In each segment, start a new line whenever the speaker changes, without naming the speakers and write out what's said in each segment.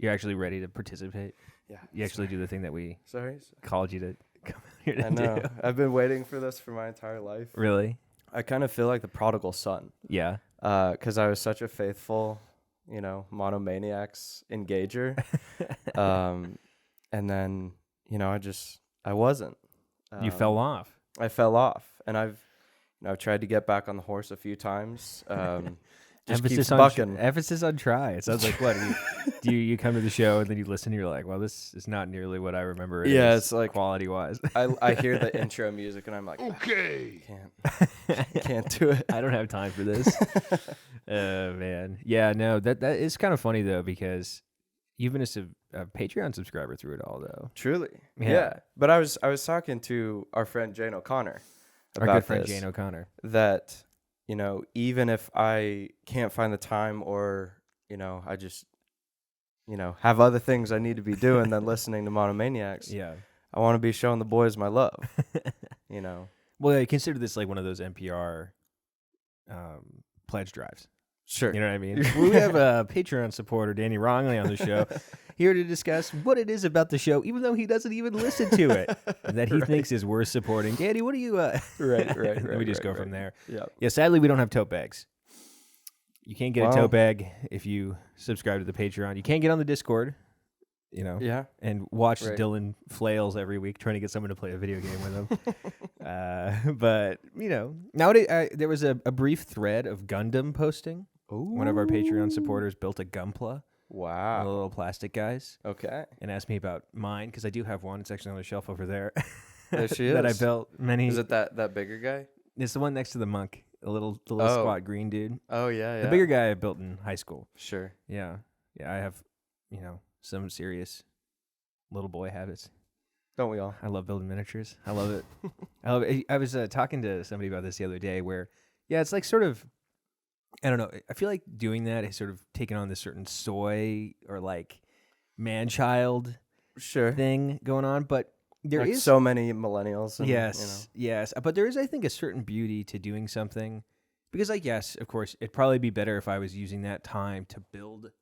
You're actually ready to participate.
Yeah.
You actually do the thing that we
Sorry.
called you to come here to
I know.
do.
I've been waiting for this for my entire life.
Really?
I kind of feel like the prodigal son.
Yeah.
Because I was such a faithful, Monomaniacs engager. And then, I wasn't.
You fell off.
I fell off. And I've tried to get back on the horse a few times. Just keeps bucking.
Emphasis on try. It sounds like what? You come to the show and then you listen and you're like, well, this is not nearly what I remember.
It's like
quality-wise.
I hear the intro music and I'm like, okay. Can't do it.
I don't have time for this. Man. Yeah, no, that is kind of funny, though, because you've been a Patreon subscriber through it all, though.
Truly.
Yeah.
Yeah. But I was talking to our friend Jane O'Connor about
our good friend
this,
Jane O'Connor.
That, even if I can't find the time or, I just, have other things I need to be doing than listening to Monomaniacs.
Yeah.
I want to be showing the boys my love,
Well, I consider this like one of those NPR pledge drives.
Sure.
You know what I mean? We have a Patreon supporter, Danny Rognlie, on the show, here to discuss what it is about the show, even though he doesn't even listen to it, that he thinks is worth supporting. Danny, what do you...
Right.
Let me just go from there.
Yeah.
Yeah, sadly, we don't have tote bags. You can't get a tote bag if you subscribe to the Patreon. You can't get on the Discord,
Yeah.
and watch Dylan flails every week trying to get someone to play a video game with him. But, nowadays, there was a brief thread of Gundam posting.
Ooh.
One of our Patreon supporters built a Gunpla.
Wow.
The little plastic guys.
Okay.
And asked me about mine, because I do have one. It's actually on the shelf over there.
There she is.
That I built many.
Is it that bigger guy?
It's the one next to the monk. The little squat green dude.
Oh, yeah.
The bigger guy I built in high school.
Sure.
Yeah. Yeah, I have, some serious little boy habits.
Don't we all?
I love building miniatures. I love it. I love it. I was talking to somebody about this the other day where, it's like sort of, I don't know. I feel like doing that has sort of taken on this certain soy or like man-child thing going on. But there is
so many millennials. And,
yes. But there is, I think, a certain beauty to doing something. Because, yes, of course, it'd probably be better if I was using that time to build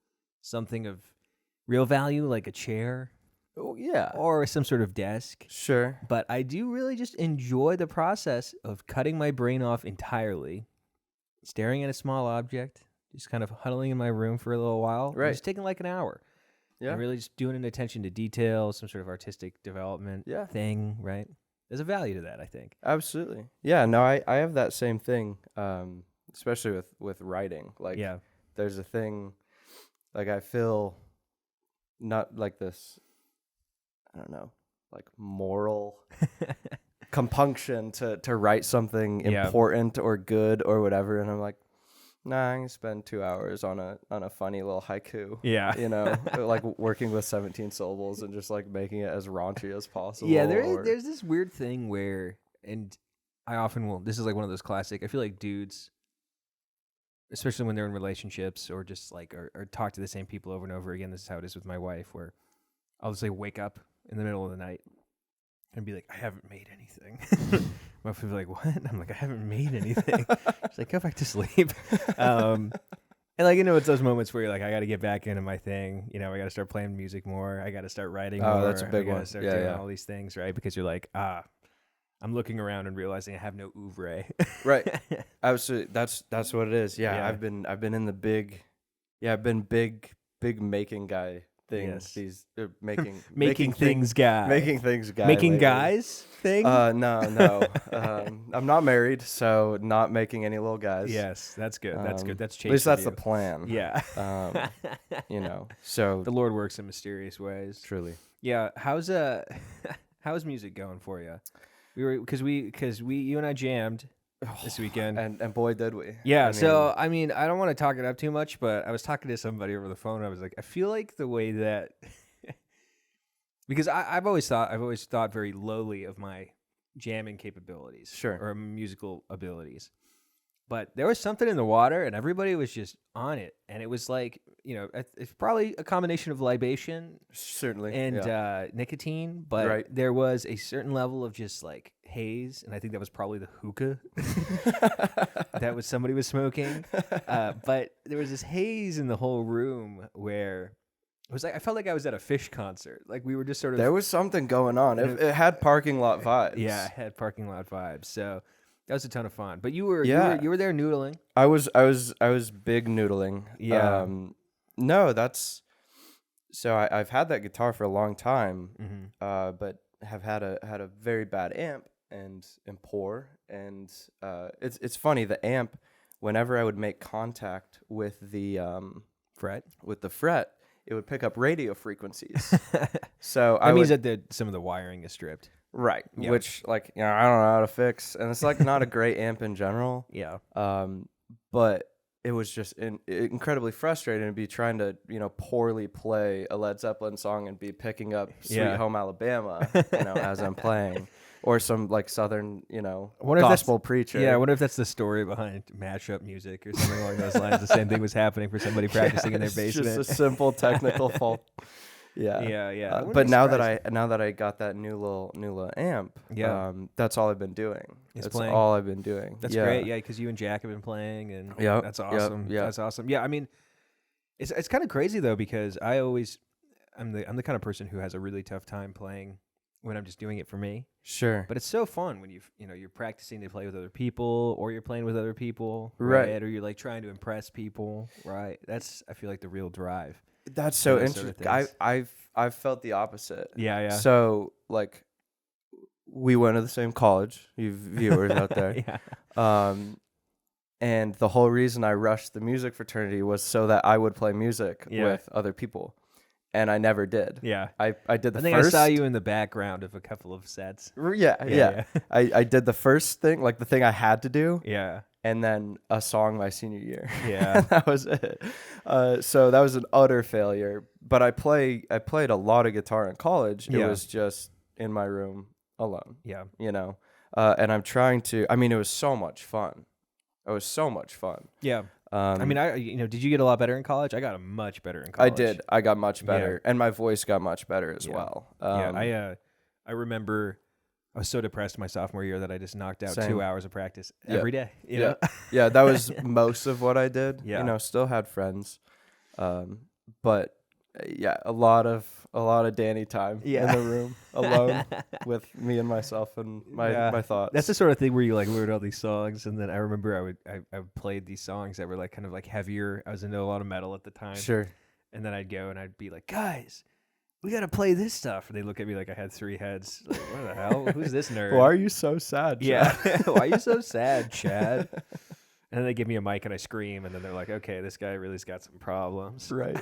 something of real value, like a chair.
Oh, yeah.
Or some sort of desk.
Sure.
But I do really just enjoy the process of cutting my brain off entirely, staring at a small object, just kind of huddling in my room for a little while.
Right.
Just taking like an hour.
Yeah.
And really just doing an attention to detail, some sort of artistic development thing, right? There's a value to that, I think.
Absolutely. Yeah, no, I have that same thing, especially with writing. Like, there's a thing, like I feel not like this, I don't know, like moral compunction to write something important or good or whatever, and I'm like, nah, I'm gonna spend 2 hours on a funny little haiku.
Yeah.
Like working with 17 syllables and just like making it as raunchy as possible.
Yeah, there's this weird thing where, and I often will, this is like one of those classic, I feel like dudes, especially when they're in relationships or just like, or talk to the same people over and over again, this is how it is with my wife, where I'll just like wake up in the middle of the night and be like, I haven't made anything. My wife will be like, what? I'm like, I haven't made anything. She's like, go back to sleep. And like, it's those moments where you're like, I got to get back into my thing. I got to start playing music more. I got to start writing more.
Oh, that's a big one.
Start doing all these things, right? Because you're like, I'm looking around and realizing I have no oeuvre.
Right. Absolutely. That's what it is. Yeah. I've been in the big making guy things. These
making things guy.
Making things guy.
Making
lately.
Guys thing?
No. I'm not married, so not making any little guys.
Yes, that's good. That's good. That's changed.
At least that's the plan.
Yeah.
So
the Lord works in mysterious ways.
Truly.
Yeah. How's music going for you? Because you and I jammed this weekend,
and boy did we.
Yeah. I mean, I don't want to talk it up too much, but I was talking to somebody over the phone. I was like, I feel like the way that because I've always thought very lowly of my jamming capabilities, or musical abilities. But there was something in the water, and everybody was just on it. And it was like, it's probably a combination of libation,
certainly,
and nicotine. But there was a certain level of just like haze, and I think that was probably the hookah that somebody was smoking. But there was this haze in the whole room where was like I felt like I was at a Fish concert. Like we were just sort of
there was something going on. It had parking lot vibes.
Yeah, it had parking lot vibes. So that was a ton of fun. But you were there noodling.
I was big noodling.
Yeah.
No, that's so I've had that guitar for a long time.
Mm-hmm.
But have had a very bad amp and poor, and it's funny, the amp, whenever I would make contact with the fret, it would pick up radio frequencies. So
that means that some of the wiring is stripped.
Right. Yep. Which, like, I don't know how to fix, and it's like not a great amp in general.
Yeah.
But it was just incredibly frustrating to be trying to, poorly play a Led Zeppelin song and be picking up Sweet Home Alabama, as I'm playing, or some like Southern, gospel preacher.
Yeah. I wonder if that's the story behind mashup music or something along those lines. The same thing was happening for somebody practicing in their basement.
Just a simple technical fault.
Yeah.
But now that I got that new little amp, that's all I've been doing. That's all I've been doing.
That's great. Yeah, because you and Jack have been playing, and that's awesome. Yeah, that's awesome. Yeah, I mean, it's kind of crazy though, because I'm the kind of person who has a really tough time playing when I'm just doing it for me.
Sure.
But it's so fun when you're practicing to play with other people, or you're playing with other people, right? Or you're like trying to impress people, right? That's, I feel like, the real drive.
That's so interesting. I've felt the opposite.
Yeah.
So like, we went to the same college. You viewers out there.
Yeah.
And the whole reason I rushed the music fraternity was so that I would play music with other people, and I never did.
Yeah.
I did the
first. I think I saw you in the background of a couple of sets.
Yeah. I did the first thing, like the thing I had to do.
Yeah.
And then a song my senior year.
Yeah.
That was it. So that was an utter failure. But I played a lot of guitar in college. It was just in my room alone.
Yeah.
And I'm trying to, it was so much fun.
Yeah. Did you get a lot better in college? I got much better in college.
I did. I got much better. And my voice got much better as well.
I remember I was so depressed my sophomore year that I just knocked out 2 hours of practice every day. You know?
Yeah, that was most of what I did.
Yeah.
Still had friends. But a lot of Danny time in the room alone with me and myself and my thoughts.
That's the sort of thing where you like learn all these songs, and then I remember I played these songs that were like kind of like heavier. I was into a lot of metal at the time.
Sure.
And then I'd go and I'd be like, guys, we got to play this stuff. And they look at me like I had 3 heads. Like, what the hell? Who's this nerd?
Why are you so sad, Chad?
Yeah. Why are you so sad, Chad? And then they give me a mic and I scream, and then they're like, okay, this guy really's got some problems.
Right.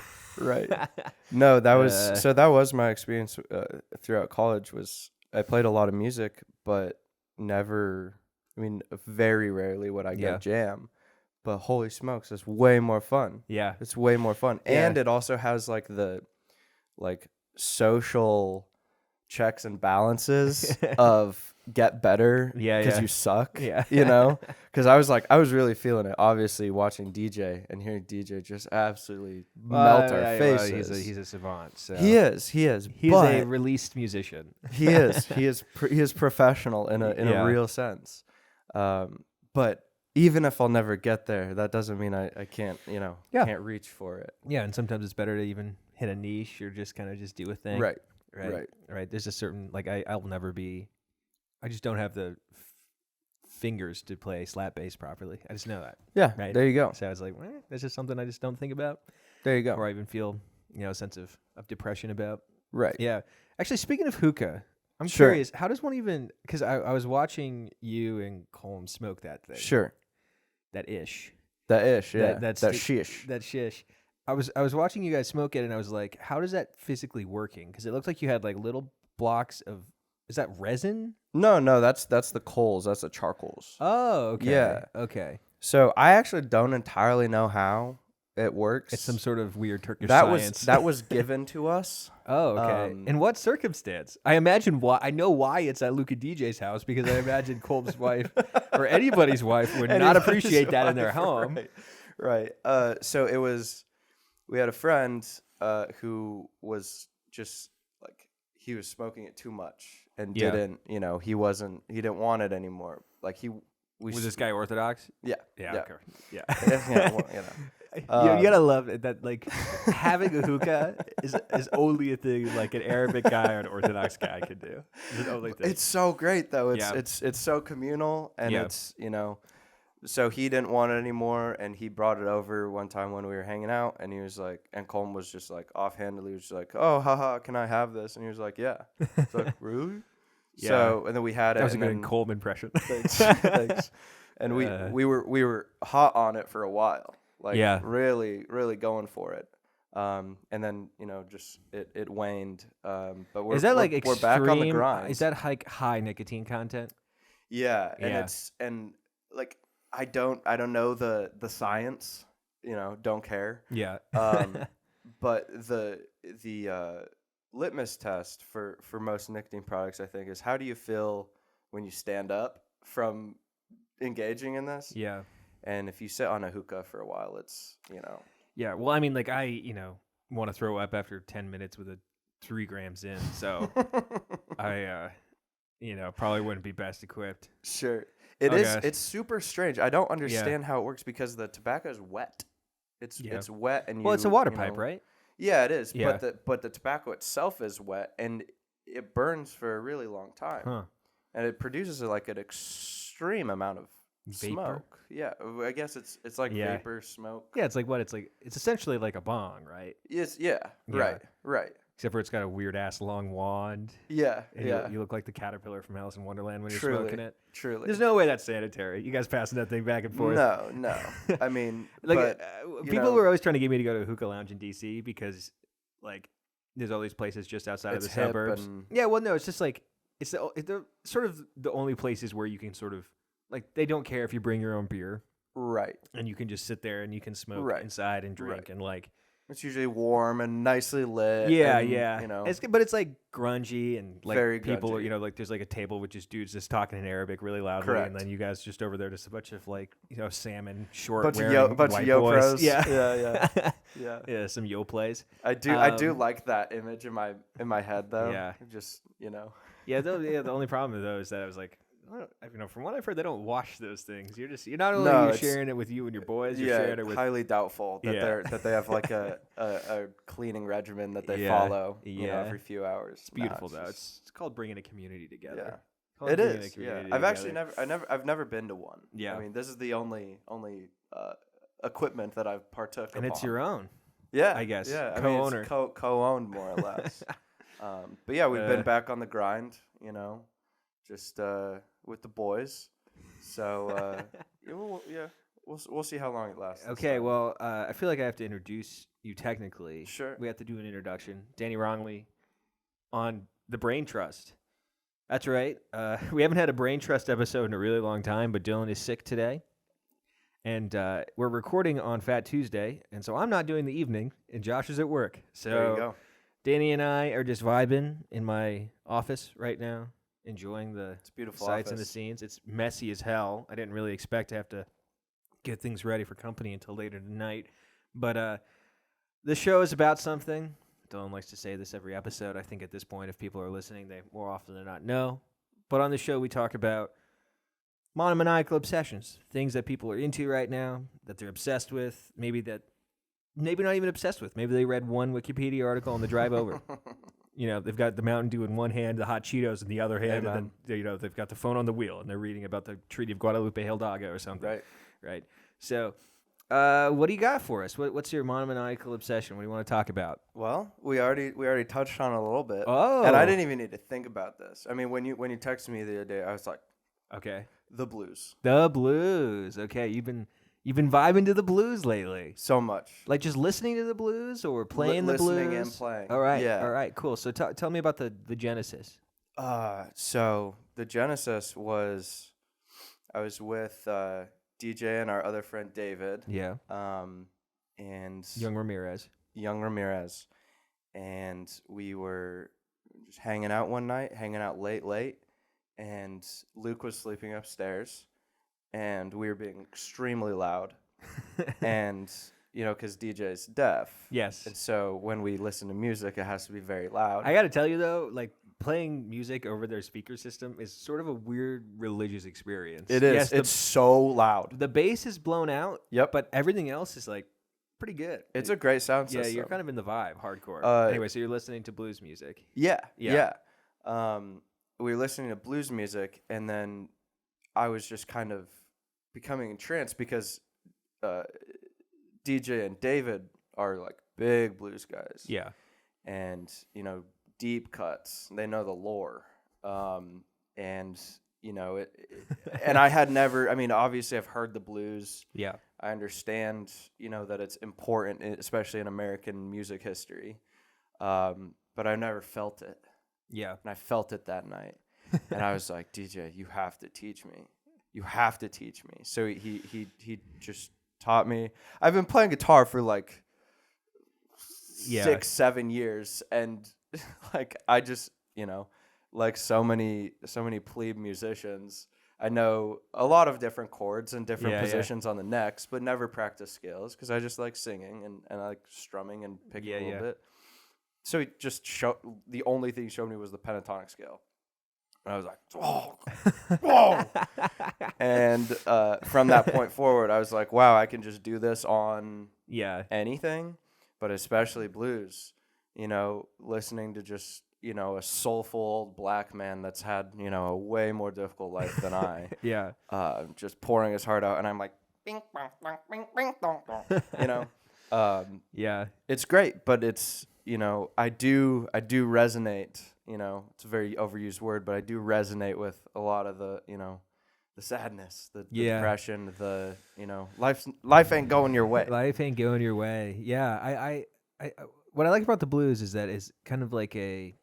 No, that was my experience throughout college. Was I played a lot of music, but very rarely would I get a jam. But holy smokes, it's way more fun.
Yeah.
It's way more fun. Yeah. And it also has like the social checks and balances of get better because you suck.
Yeah.
Because I was really feeling it. Obviously, watching DJ and hearing DJ just absolutely melt our faces.
Well, he's a savant. So.
He is.
He's a released musician.
He is. He is professional in a real sense. But even if I'll never get there, that doesn't mean I can't can't reach for it.
Yeah, and sometimes it's better to even hit a niche or just kind of just do a thing.
Right.
There's a certain I'll never be. I just don't have the fingers to play slap bass properly. I just know that.
Yeah.
Right.
There you go.
So I was like, that's just something I just don't think about.
There you go.
Or I even feel a sense of depression about.
Right.
Yeah. Actually, speaking of hookah, I'm curious. How does one even? Because I was watching you and Colm smoke that thing.
Sure.
That ish.
Yeah.
That
shish.
That shish. I was watching you guys smoke it, and I was like, how does that physically working? Because it looks like you had like little blocks of. Is that resin?
No, that's the coals. That's the charcoals.
Oh, okay.
Yeah.
Okay.
So I actually don't entirely know how it works.
It's some sort of weird Turkish science.
That was given to us.
Oh, okay. In what circumstance? I imagine why. I know why it's at Luca DJ's house, because I imagine Colb's wife or anybody's wife would not appreciate that in their home.
Right. So it was. We had a friend who was just like he was smoking it too much and didn't. He didn't want it anymore. Like he
Was this guy Orthodox?
Yeah.
Yeah.
Yeah.
Okay. Yeah.
Yeah, well,
You gotta love it that like having a hookah is only a thing like an Arabic guy or an Orthodox guy could do. It's the only thing.
It's so great though. It's so communal, and it's So he didn't want it anymore, and he brought it over one time when we were hanging out, and he was like, and Colm was just like offhandedly was just like, oh, haha, can I have this? And he was like, yeah. It's like, really?
Yeah.
So, and then we had it.
That was a good Colm impression.
Thanks. Thanks. And we were hot on it for a while, like really, really going for it. And then just it waned. But we're back on the grind.
Is that like high nicotine content?
Yeah, and like I don't know the science, don't care.
Yeah.
But the litmus test for most nicotine products, I think, is how do you feel when you stand up from engaging in this?
Yeah.
And if you sit on a hookah for a while, it's
Yeah. Well, I mean, like I want to throw up after 10 minutes with a 3 grams in, so I probably wouldn't be best equipped.
Sure. It's super strange. I don't understand how it works because the tobacco is wet. It's wet, and
it's a water pipe, right?
Yeah, it is.
Yeah.
But the tobacco itself is wet, and it burns for a really long time.
Huh.
And it produces like an extreme amount of
vapor.
Smoke. Yeah, I guess it's like vapor smoke.
Yeah, it's like what? It's essentially like a bong, right?
Yes. Yeah. Right.
Except for it's got a weird ass long wand.
Yeah.
And you look like the caterpillar from Alice in Wonderland when you're smoking it.
Truly.
There's no way that's sanitary. You guys passing that thing back and forth.
No. I mean,
people were always trying to get me to go to a hookah lounge in DC because, like, there's all these places just outside of the suburbs. Yeah, well, no, it's just like they're sort of the only places where you can sort of like they don't care if you bring your own beer,
right?
And you can just sit there and you can smoke inside and drink and like.
It's usually warm and nicely lit.
Yeah,
and,
yeah. But it's like grungy and like
very
people,
grungy.
Like there's like a table with just dudes just talking in Arabic really loudly,
Correct.
and then you guys just over there just a bunch of like salmon short
bunch
wearing
of
white
yo
boys.
pros.
Yeah,
yeah.
Some yo plays.
I do like that image in my head though.
Yeah,
just
Yeah, the only problem though is that I was like. From what I've heard, they don't wash those things. You're not only sharing it with you and your boys. You're sharing it with
highly doubtful that they have like a cleaning regimen that they follow. Every few hours.
It's beautiful though. It's called bringing a community together.
Yeah, it is. Yeah, I've never been to one.
Yeah,
I mean this is the only equipment that I've partook
and
upon.
it's your own.
Yeah,
I guess.
Yeah,
co-owner,
co-owned more or less. But yeah, we've been back on the grind. Just with the boys. So we'll see how long it lasts.
Okay, well, I feel like I have to introduce you technically.
Sure.
We have to do an introduction. Danny Rognlie on the Brain Trust. That's right. We haven't had a Brain Trust episode in a really long time, but Dylan is sick today. And we're recording on Fat Tuesday, and so I'm not doing the evening, and Josh is at work. So
there you go.
Danny and I are just vibing in my office right now. Enjoying the sights and the scenes. It's messy as hell. I didn't really expect to have to get things ready for company until later tonight. But the show is about something. Dylan likes to say this every episode. I think at this point, if people are listening, they more often than not know. But on the show, we talk about monomaniacal obsessions, things that people are into right now, that they're obsessed with, maybe not even obsessed with. Maybe they read one Wikipedia article on the drive over. They've got the Mountain Dew in one hand, the hot Cheetos in the other hand, and then they've got the phone on the wheel, and they're reading about the Treaty of Guadalupe Hidalgo or something. Right. So, what do you got for us? What's your monomaniacal obsession? What do you want to talk about?
Well, we already touched on it a little bit.
Oh,
and I didn't even need to think about this. I mean, when you texted me the other day, I was like,
okay,
the blues.
Okay, you've been vibing to the blues lately.
So much.
Like just listening to the blues or playing the blues?
Listening and playing.
All right.
Yeah.
All right, cool. So tell me about the genesis.
So the genesis was I was with DJ and our other friend David.
Yeah.
And
Young Ramirez.
And we were just hanging out one night, hanging out late, and Luke was sleeping upstairs. And we were being extremely loud, and because DJ's deaf.
Yes.
And so when we listen to music, it has to be very loud.
I got to tell you though, like playing music over their speaker system is sort of a weird religious experience.
It is. Yes, it's so loud.
The bass is blown out.
Yep.
But everything else is like pretty good.
It's a great sound system.
Yeah, you're kind of in the vibe, hardcore. Anyway, so you're listening to blues music.
Yeah. We were listening to blues music, and then I was just kind of becoming entranced because DJ and David are like big blues guys.
Yeah.
And, deep cuts. They know the lore. And, and I had never, obviously I've heard the blues.
Yeah.
I understand, that it's important, especially in American music history. But I never felt it.
Yeah.
And I felt it that night. And I was like, DJ, you have to teach me. You have to teach me. So he just taught me. I've been playing guitar for like 6-7 years, and like I just like so many plebe musicians, I know a lot of different chords and different positions on the necks, but never practice scales because I just like singing and I like strumming and picking a little bit. So he just the only thing he showed me was the pentatonic scale. And I was like, whoa. And from that point forward, I was like, wow, I can just do this on anything, but especially blues, listening to just, a soulful old black man that's had, a way more difficult life than I. Just pouring his heart out. And I'm like, bing, bong, bong, bing, bing, dong, dong, It's great, but it's, I do resonate. It's a very overused word, but I do resonate with a lot of the, the sadness, the depression, the, life ain't going your way.
Life ain't going your way. Yeah. I what I like about the blues is that it's kind of like I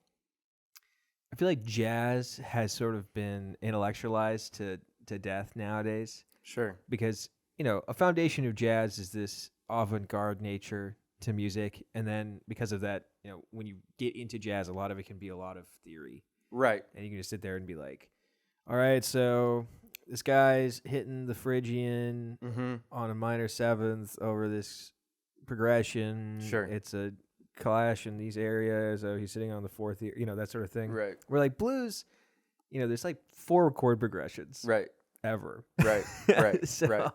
feel like jazz has sort of been intellectualized to death nowadays.
Sure.
Because, a foundation of jazz is this avant-garde nature to music, and then because of that, when you get into jazz, a lot of it can be a lot of theory,
right?
And you can just sit there and be like, all right, so this guy's hitting the Phrygian on a minor seventh over this progression.
Sure.
It's a clash in these areas. Oh, he's sitting on the fourth ear, that sort of thing.
Right.
We're like blues, there's like 4 chord progressions.
Right.
Ever.
Right. Right.
So,
right.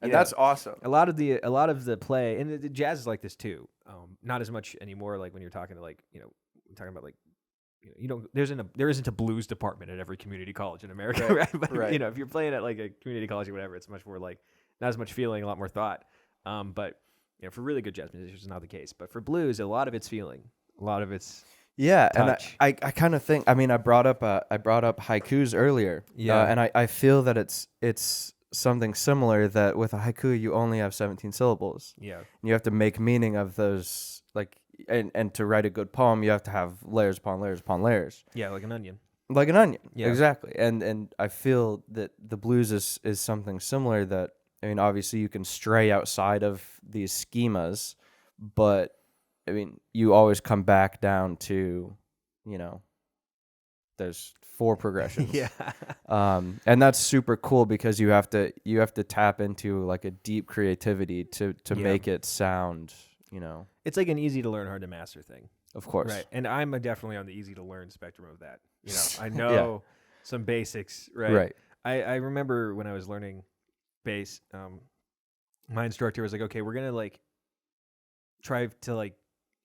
And that's awesome.
A lot of the play, and the jazz is like this too. Not as much anymore. Like when you're talking to talking about there isn't a blues department at every community college in America, right? But if you're playing at like a community college or whatever, it's much more like not as much feeling, a lot more thought. But for really good jazz musicians, it's not the case. But for blues, a lot of it's feeling, a lot of it's touch.
And I kind of think. I brought up haikus earlier. Yeah, and I feel that it's something similar, that with a haiku you only have 17 syllables.
Yeah.
You have to make meaning of those, like, and to write a good poem you have to have layers upon layers upon layers.
Yeah, like an onion.
Like an onion. Yeah. Exactly. And I feel that the blues is something similar, that obviously you can stray outside of these schemas, but you always come back down to, there's 4 progressions.
Yeah.
And that's super cool because you have to tap into like a deep creativity to make it sound,
It's like an easy to learn, hard to master thing.
Of course.
Right. And I'm definitely on the easy to learn spectrum of that. I know some basics, right?
Right.
I remember when I was learning bass, my instructor was like, okay, we're going to like try to like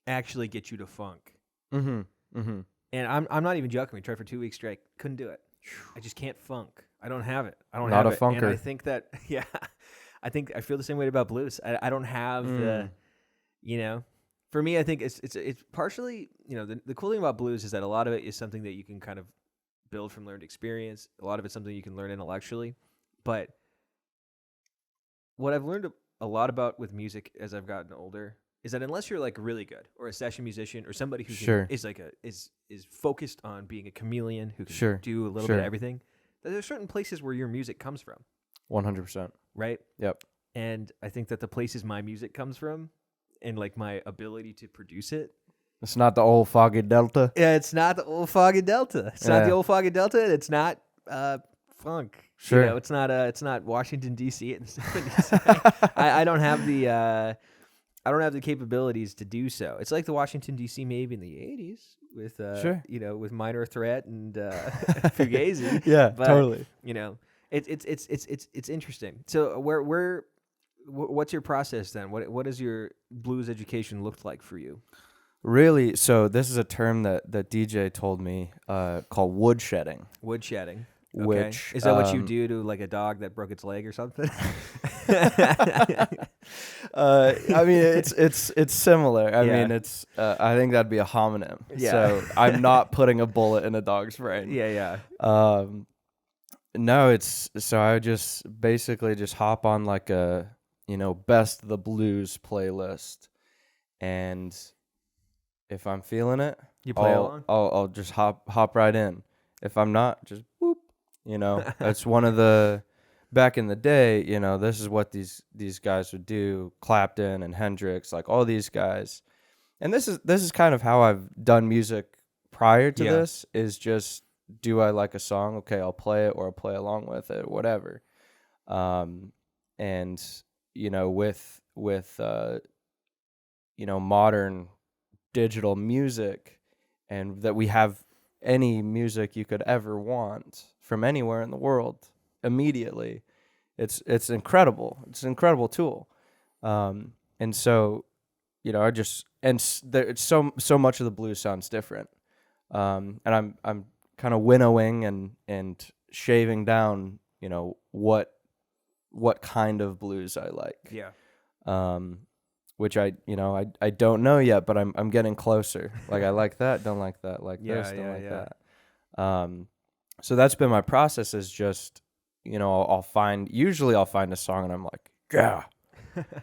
actually get you to funk.
Mm-hmm. Mm-hmm.
And I'm not even joking. We tried for 2 weeks straight. Couldn't do it. I just can't funk. I don't have it. I don't
not
have
a funker.
And I think that, I feel the same way about blues. I don't have the, for me, I think it's partially, the cool thing about blues is that a lot of it is something that you can kind of build from learned experience. A lot of it's something you can learn intellectually. But what I've learned a lot about with music as I've gotten older is that unless you're like really good or a session musician or somebody who is focused on being a chameleon who can do a little bit of everything, that there's certain places where your music comes from.
100%.
Right?
Yep.
And I think that the places my music comes from and like my ability to produce it.
It's not the old foggy delta.
Yeah, it's not the old foggy delta. It's not the old foggy delta. It's not funk.
Sure.
It's not Washington D.C. I don't have the I don't have the capabilities to do so. It's like the Washington D.C. maybe in the 80s with
Sure.
with Minor Threat and Fugazi.
Yeah,
but,
totally.
It's interesting. So what's your process then? What does your blues education look like for you?
Really, so this is a term that DJ told me called woodshedding.
Woodshedding. Okay.
Which
is that what you do to like a dog that broke its leg or something?
I mean, it's similar. I mean, it's I think that'd be a homonym.
Yeah.
So I'm not putting a bullet in a dog's brain.
Yeah.
No, it's so I just basically just hop on like a best of the blues playlist, and if I'm feeling it,
you play along.
I'll just hop right in. If I'm not, just boop. That's one of the back in the day. This is what these guys would do. Clapton and Hendrix, like all these guys, and this is kind of how I've done music prior to this. Is just, do I like a song? Okay, I'll play it or I'll play along with it, whatever. And with modern digital music, and that we have any music you could ever want from anywhere in the world immediately, it's incredible. It's an incredible tool. And so it's so much of the blues sounds different. And I'm kind of winnowing and shaving down what kind of blues I like. Which I don't know yet, but I'm getting closer. Like, I like that, don't like that, like this, don't like that. So that's been my process, is just, I'll find a song and I'm like,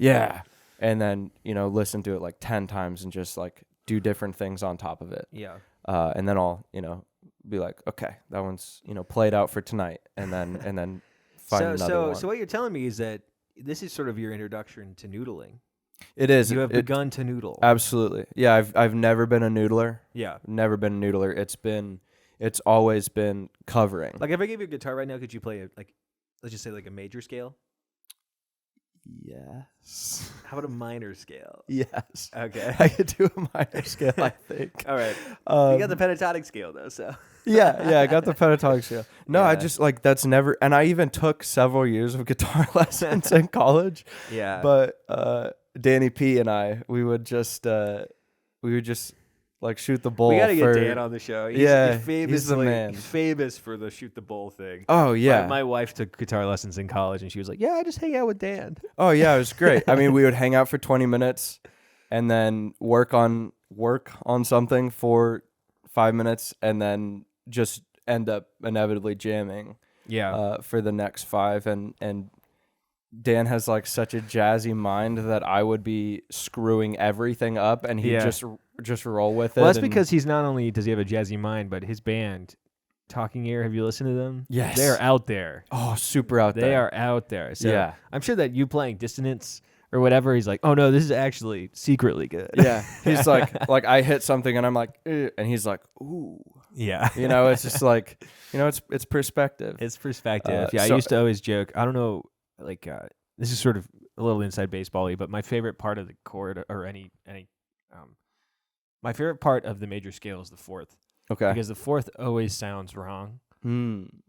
yeah. And then, listen to it like 10 times and just like do different things on top of it. And then I'll, be like, okay, that one's, played out for tonight. And then find another one.
So what you're telling me is that this is sort of your introduction to noodling.
It is.
You have begun to noodle.
Absolutely. Yeah, I've never been a noodler.
Yeah.
Never been a noodler. It's always been covering.
Like, if I gave you a guitar right now, could you play let's just say like a major scale?
Yes.
How about a minor scale?
Yes.
Okay.
I could do a minor scale, I think.
All right. You got the pentatonic scale though, so.
Yeah, I got the pentatonic scale. No, I just that's never, and I even took several years of guitar lessons in college.
Yeah.
But Danny P and I, we would just like shoot the bull.
We gotta get Dan on the show. He's
the man.
He's famous for the shoot the bull thing.
Oh yeah.
My wife took guitar lessons in college, and she was like, "Yeah, I just hang out with Dan."
Oh yeah, it was great. I mean, we would hang out for 20 minutes, and then work on something for 5 minutes, and then just end up inevitably jamming. For the next 5, and Dan has like such a jazzy mind that I would be screwing everything up, and he just roll with it.
Well, that's because he's not only does he have a jazzy mind, but his band, Talking Ear, have you listened to them?
Yes.
They're out there.
Oh, super out there.
They are out there. So I'm sure that you playing Dissonance or whatever, he's like, oh no, this is actually secretly good.
Yeah. He's like I hit something and I'm like, and he's like, ooh.
Yeah.
It's just like, it's perspective.
It's perspective. I used to always joke, I don't know, like, this is sort of a little inside baseball-y, but my favorite part of the chord or my favorite part of the major scale is the fourth.
Okay.
Because the fourth always sounds wrong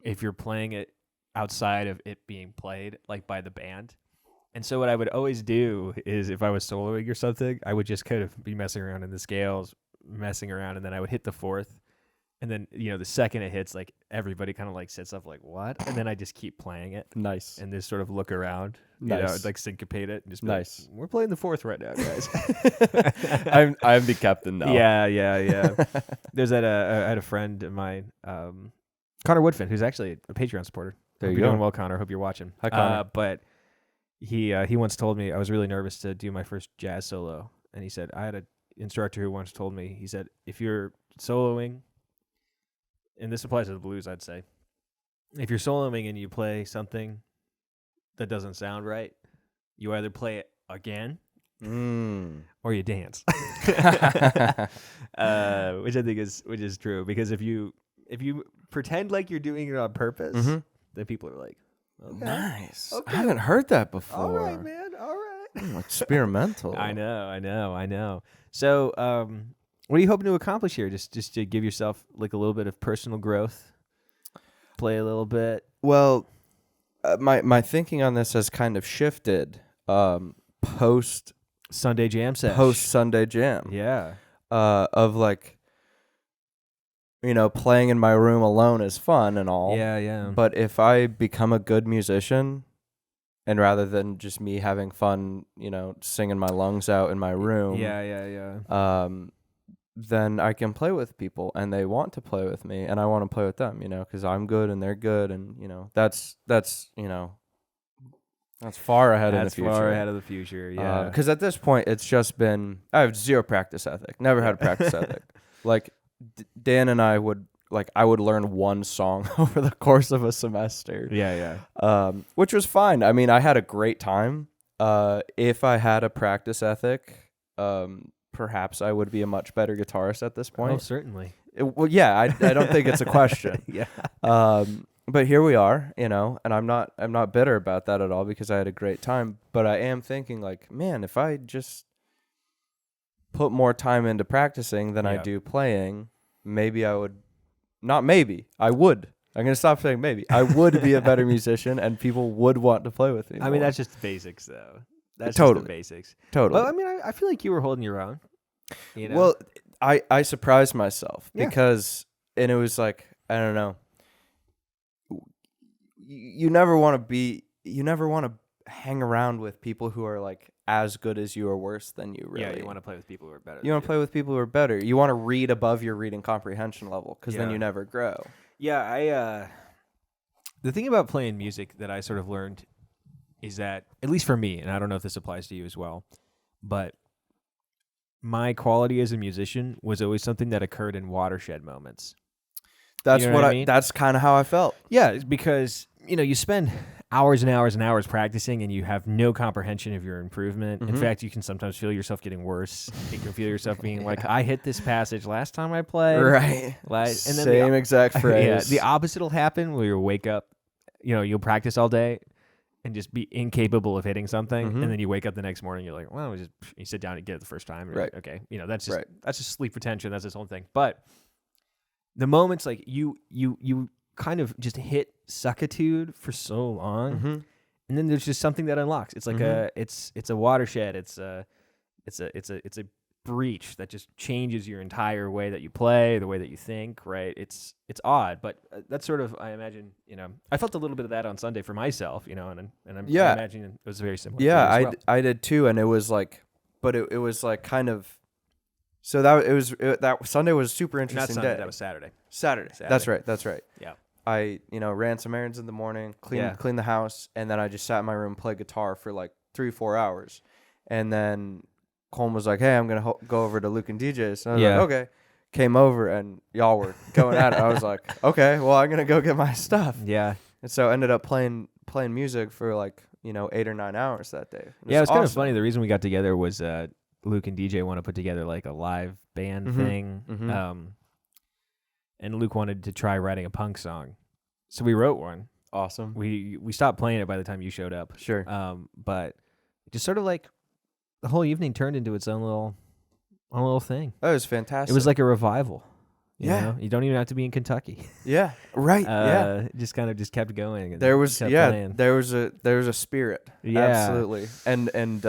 if you're playing it outside of it being played, like by the band. And so what I would always do is, if I was soloing or something, I would just kind of be messing around in the scales, and then I would hit the fourth. And then, the second it hits, like, everybody kind of like sits up like, what? And then I just keep playing it.
Nice.
And just sort of look around, like syncopate it. And just
nice.
Like, we're playing the fourth right now, guys.
I'm the captain now.
Yeah. There's I had a friend of mine, Connor Woodfin, who's actually a Patreon supporter.
There
Hope
you
you're
go.
doing well, Connor. Hope you're watching.
Hi, Connor.
But he once told me, I was really nervous to do my first jazz solo. And he said, I had an instructor who once told me, he said, if you're soloing, and this applies to the blues, I'd say, if you're soloing and you play something that doesn't sound right, you either play it again or you dance. Which I think is true, because if you pretend like you're doing it on purpose, then people are like, okay,
nice.
okay.
I haven't heard that before.
All right, man. All right.
Experimental.
I know. So, what are you hoping to accomplish here? Just to give yourself like a little bit of personal growth, play a little bit.
Well, my thinking on this has kind of shifted post
Sunday jam session.
Post Sunday jam.
Yeah.
Of like, playing in my room alone is fun and all.
Yeah.
But if I become a good musician, and rather than just me having fun, singing my lungs out in my room, then I can play with people, and they want to play with me, and I want to play with them, because I'm good and they're good, and that's far ahead in the future.
That's far ahead of the future, yeah.
Because at this point, it's just been, I have zero practice ethic. Never had a practice ethic. Like, Dan and I would learn one song over the course of a semester.
Yeah.
Which was fine. I mean, I had a great time. If I had a practice ethic, perhaps I would be a much better guitarist at this point.
Oh, certainly.
I don't think it's a question.
Yeah.
But here we are, and I'm not bitter about that at all because I had a great time. But I am thinking like, man, if I just put more time into practicing than I do playing, maybe I would. Not maybe. I would. I'm going to stop saying maybe. I would be a better musician, and people would want to play with me.
I mean, that's just the basics, though. That's
totally
just the basics.
Totally.
Well, I mean, I feel like you were holding your own.
Well, I surprised myself because, and it was like, I don't know. You never want to hang around with people who are like as good as you or worse than you, really.
Yeah, you want to play with people who are better.
You want to play with people who are better. You want to read above your reading comprehension level because then you never grow.
Yeah, the thing about playing music that I sort of learned is that, at least for me, and I don't know if this applies to you as well, but my quality as a musician was always something that occurred in watershed moments.
That's what I mean? That's kind of how I felt.
Yeah, because you spend hours and hours and hours practicing, and you have no comprehension of your improvement. Mm-hmm. In fact, you can sometimes feel yourself getting worse. You can feel yourself being like, I hit this passage last time I played.
Right.
Like, and then
same exact phrase.
Yeah, the opposite will happen where you'll wake up, you'll practice all day and just be incapable of hitting something. Mm-hmm. And then you wake up the next morning, you're like, well, you sit down and get it the first time.
Right.
Like, okay. That's just sleep retention. That's its own thing. But the moments like you kind of just hit suckitude for so long, mm-hmm. and then there's just something that unlocks. It's like mm-hmm. it's a watershed. It's a breach that just changes your entire way that you play, the way that you think. Right? It's odd, but that's sort of, I imagine. I felt a little bit of that on Sunday for myself. And I'm imagining it was very similar.
Yeah, I did too, and it was like, but it was like kind of. So that Sunday was a super interesting
Not Sunday,
day.
That was Saturday.
Saturday. That's right.
Yeah.
I ran some errands in the morning, cleaned the house, and then I just sat in my room, played guitar for like 3-4 hours, and then Colm was like, "Hey, I'm gonna go over to Luke and DJ's." And I was like, "Okay." Came over and y'all were going at it. I was like, "Okay, well, I'm gonna go get my stuff."
Yeah.
And so I ended up playing music for like 8 or 9 hours that day.
It was kind of funny. The reason we got together was Luke and DJ want to put together like a live band mm-hmm. thing. Mm-hmm. And Luke wanted to try writing a punk song. So we wrote one.
Awesome.
We stopped playing it by the time you showed up.
Sure.
But just sort of like the whole evening turned into its own little thing.
Oh, it was fantastic.
It was like a revival. You
Yeah.
know? You don't even have to be in Kentucky.
Yeah. Right.
Just kind of just kept going. And
there was
playing.
there was a spirit.
Yeah.
Absolutely. And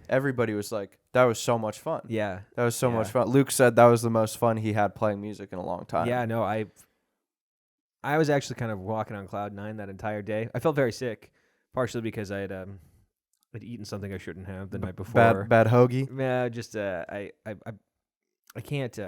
everybody was like, that was so much fun.
Yeah.
That was so much fun. Luke said that was the most fun he had playing music in a long time.
Yeah, no, I was actually kind of walking on cloud 9 that entire day. I felt very sick, partially because I'd eaten something I shouldn't have the night before.
Bad hoagie?
Yeah, just I can't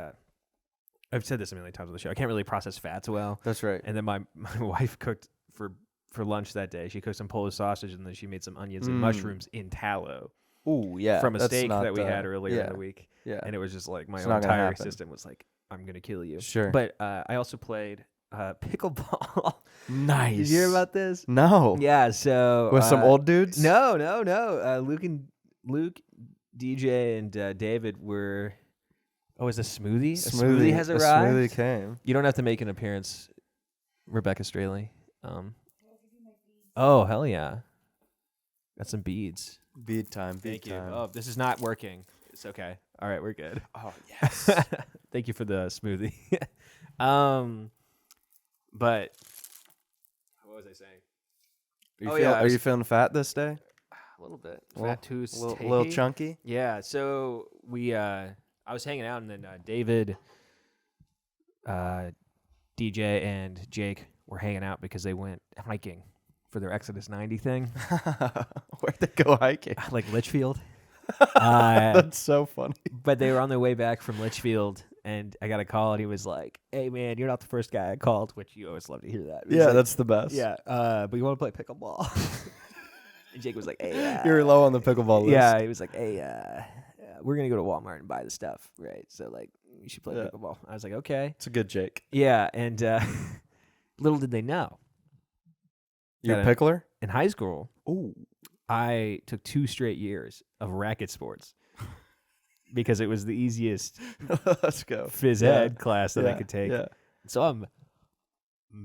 I've said this a million times on the show. I can't really process fats well.
That's right.
And then my wife cooked for lunch that day. She cooked some Polish sausage, and then she made some onions and mushrooms in tallow.
Ooh, yeah.
From a steak that we had earlier in the week.
Yeah.
And it was just like my entire system was like, I'm going to kill you.
Sure.
But I also played pickleball.
Nice.
Did you hear about this?
No.
Yeah, so...
With some old dudes?
No. Luke, DJ, and David were... Oh, is a smoothie? A smoothie has arrived?
A smoothie came.
You don't have to make an appearance, Rebecca Strehle. Oh, hell yeah. Got some beads.
Bead time.
Thank you. Oh, this is not working. It's okay. All right, we're good.
Oh yes.
Thank you for the smoothie. But what was I saying?
Are you feeling fat this day?
A little bit.
Well,
Fat too.
A little chunky.
Yeah. So I was hanging out, and then David, DJ, and Jake were hanging out because they went hiking for their Exodus 90 thing.
Where'd they go hiking?
Like Litchfield.
That's so funny.
But they were on their way back from Litchfield, and I got a call, and he was like, "Hey, man, you're not the first guy I called," which you always love to hear that.
Yeah,
like,
that's the best.
Yeah, but you want to play pickleball? And Jake was like, "Hey,
you're low on the pickleball list."
Yeah, he was like, "Hey, we're gonna go to Walmart and buy the stuff, right? So like, you should play pickleball." I was like, "Okay."
It's a good Jake.
Yeah, and little did they know,
you're a pickler
in high school.
Ooh.
I took 2 straight years of racket sports because it was the easiest
Let's go.
phys ed class that I could take.
Yeah.
So I'm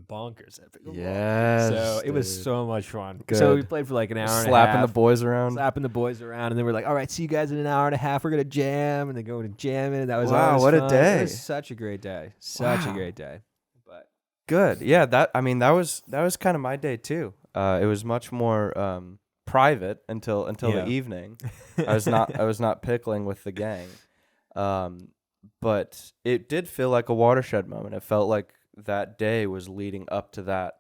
bonkers at pickleball.
Yes.
So it was so much fun.
Good.
So we played for like an hour and a half.
Slapping the boys around.
And then we're like, all right, see you guys in an hour and a half. We're going to jam. And then go to jamming. And that was
wow, what
fun.
a day.
It was such a great day. Such a great day. But
good. Yeah, that was kind of my day too. It was much more private until the evening. I was not pickling with the gang. But it did feel like a watershed moment. It felt like that day was leading up to that,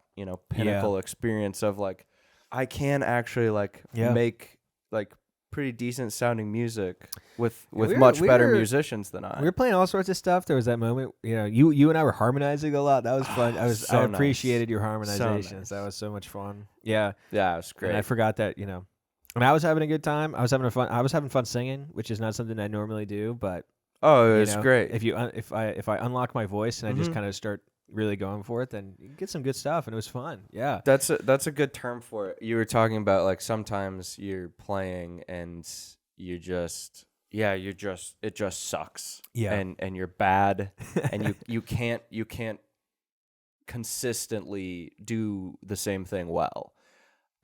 pinnacle experience of like, I can actually make like pretty decent sounding music with much better musicians than I.
We were playing all sorts of stuff. There was that moment, you and I were harmonizing a lot. That was fun. I appreciated your harmonizations.
So nice.
That was so much fun. Yeah.
Yeah, it was great.
And I forgot that, and I was having a good time. I was having fun singing, which is not something I normally do, but
it was great.
If I unlock my voice and I just kind of start really going for it, then you can get some good stuff, and it was fun. Yeah,
that's a good term for it. You were talking about like sometimes you're playing and it just sucks. Yeah, and you're bad, and you can't consistently do the same thing well.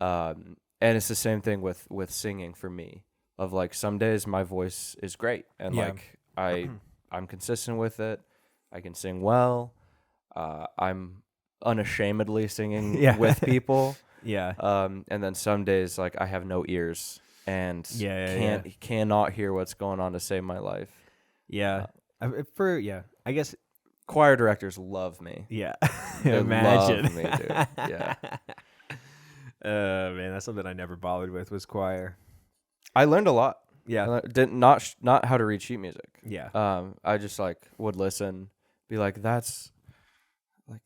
And it's the same thing with singing for me. Of like some days my voice is great, and like I'm consistent with it. I can sing well. I'm unashamedly singing with people. Yeah. And then some days like I have no ears and cannot hear what's going on to save my life.
Yeah. I guess
choir directors love me.
Yeah.
They
Imagine.
love me, dude. Yeah.
Man, that's something I never bothered with was choir.
I learned a lot.
Yeah.
Not how to read sheet music.
Yeah.
I just like would listen, be like, that's like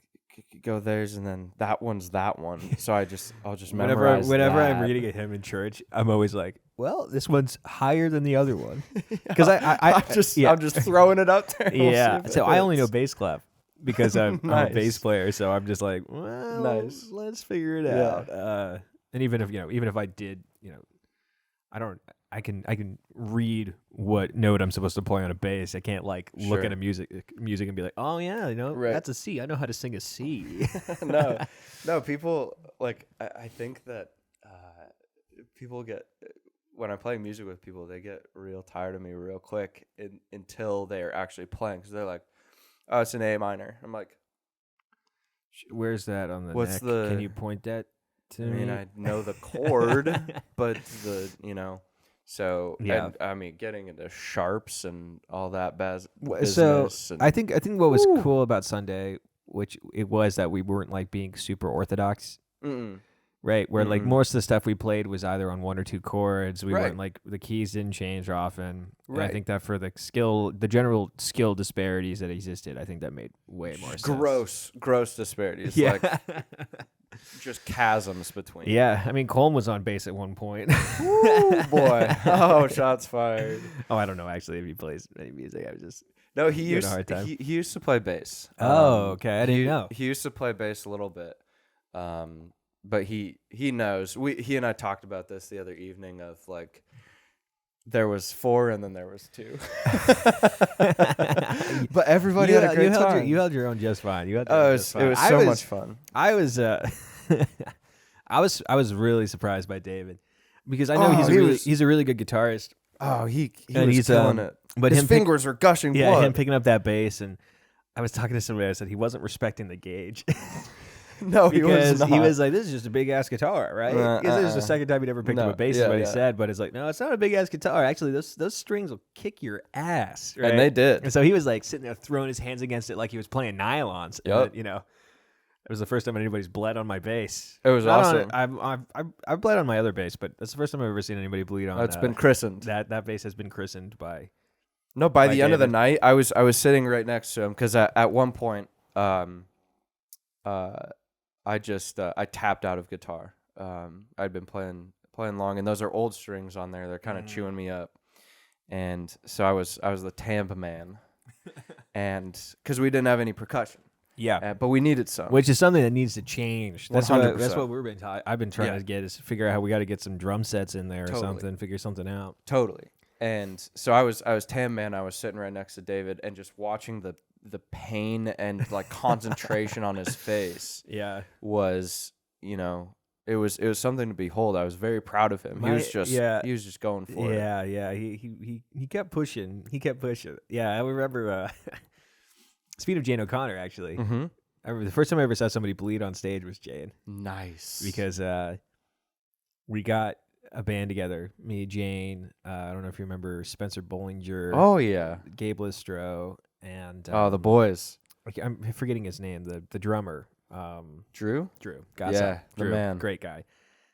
go theirs, and then that one's that one. So I'll just memorize.
Whenever I'm reading a hymn in church, I'm always like, well, this one's higher than the other one. Because I'm
just throwing it up there.
Yeah. So I only know bass clef because I'm a bass player. So I'm just like, well, let's figure it out. And even if I did, I can read what note I'm supposed to play on a bass. I can't look at a music and be like, oh yeah, that's a C. I know how to sing a C.
No. People I think that people get when I'm playing music with people, they get real tired of me real quick until they're actually playing because they're like, oh, it's an A minor. I'm like,
where's that on the
what's
neck? Can you point that to me?
I mean, I know the chord, but So yeah, I mean, getting into sharps and all that business.
So I think what was cool about Sunday, which it was that we weren't being super orthodox, right? Where most of the stuff we played was either on 1 or 2 chords. We weren't the keys didn't change often. Right. And I think that for the general skill disparities that existed, I think that made way more sense.
Gross disparities.
Yeah.
Just chasms between.
Yeah, I mean, Colm was on bass at one point.
Ooh, boy. Oh, shots fired.
Oh, I don't know actually if he plays any music. I was just
he used to play bass.
Oh, okay. I didn't know.
He used to play bass a little bit. But he knows. He and I talked about this the other evening of there was 4 and then there was 2. But everybody had a great time.
You held your own just fine.
It was so much fun.
I was I was really surprised by David. because I know he's a really good guitarist.
Oh, he was killing it.
But
his fingers were gushing blood.
Yeah, him picking up that bass, and I was talking to somebody. I said he wasn't respecting the gauge.
No, he was not.
He was like, "This is just a big ass guitar, right?" Because this is the second time he'd ever picked up a bass. Is what he said. But it's like, no, it's not a big ass guitar. Actually, those strings will kick your ass, right?
And they did.
And so he was like sitting there throwing his hands against it like he was playing nylons.
Yep.
And, it was the first time anybody's bled on my bass.
It was awesome.
I've bled on my other bass, but that's the first time I've ever seen anybody bleed on.
It's been christened.
That bass has been christened by.
No, by the end of the night, I was sitting right next to him because at one point, I tapped out of guitar. I'd been playing long, and those are old strings on there. They're kind of chewing me up, and so I was the tampa man, and because we didn't have any percussion.
Yeah,
but we needed some,
which is something that needs to change. That's
100%.
That's what we've been taught. I've been trying to get is figure out how we got to get some drum sets in there or something. Figure something out.
Totally. And so I was tam man. I was sitting right next to David and just watching the pain and like concentration on his face.
Yeah,
was it was something to behold. I was very proud of him. He was just going for it.
Yeah. He kept pushing. Yeah, I remember. Speaking of Jane O'Connor, actually, I remember the first time I ever saw somebody bleed on stage was Jane.
Nice,
because we got a band together. Me, Jane. I don't know if you remember Spencer Bollinger.
Oh yeah,
Gabe Listro, and
the boys.
I'm forgetting his name. The drummer.
Drew.
Gotcha.
Yeah, the
Drew.
man.
Great guy.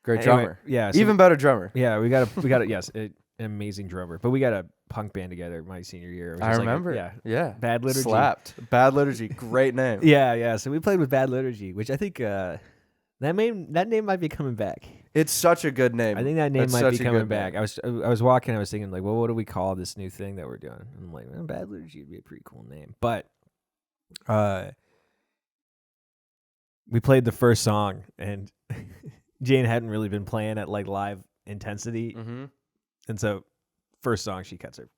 Great drummer.
Yeah,
even better drummer.
Yeah, we got yes, an amazing drummer. But we got a punk band together my senior year.
I remember. Yeah. Bad Liturgy. Slapped. Bad Liturgy. Great name.
Yeah. So we played with Bad Liturgy, which I think that name might be coming back.
It's such a good name.
I think that name might be coming back. I was walking. I was thinking like, well, what do we call this new thing that we're doing? And I'm like, Bad Liturgy would be a pretty cool name. But we played the first song, and Jane hadn't really been playing at like live intensity, and so first song she cuts her,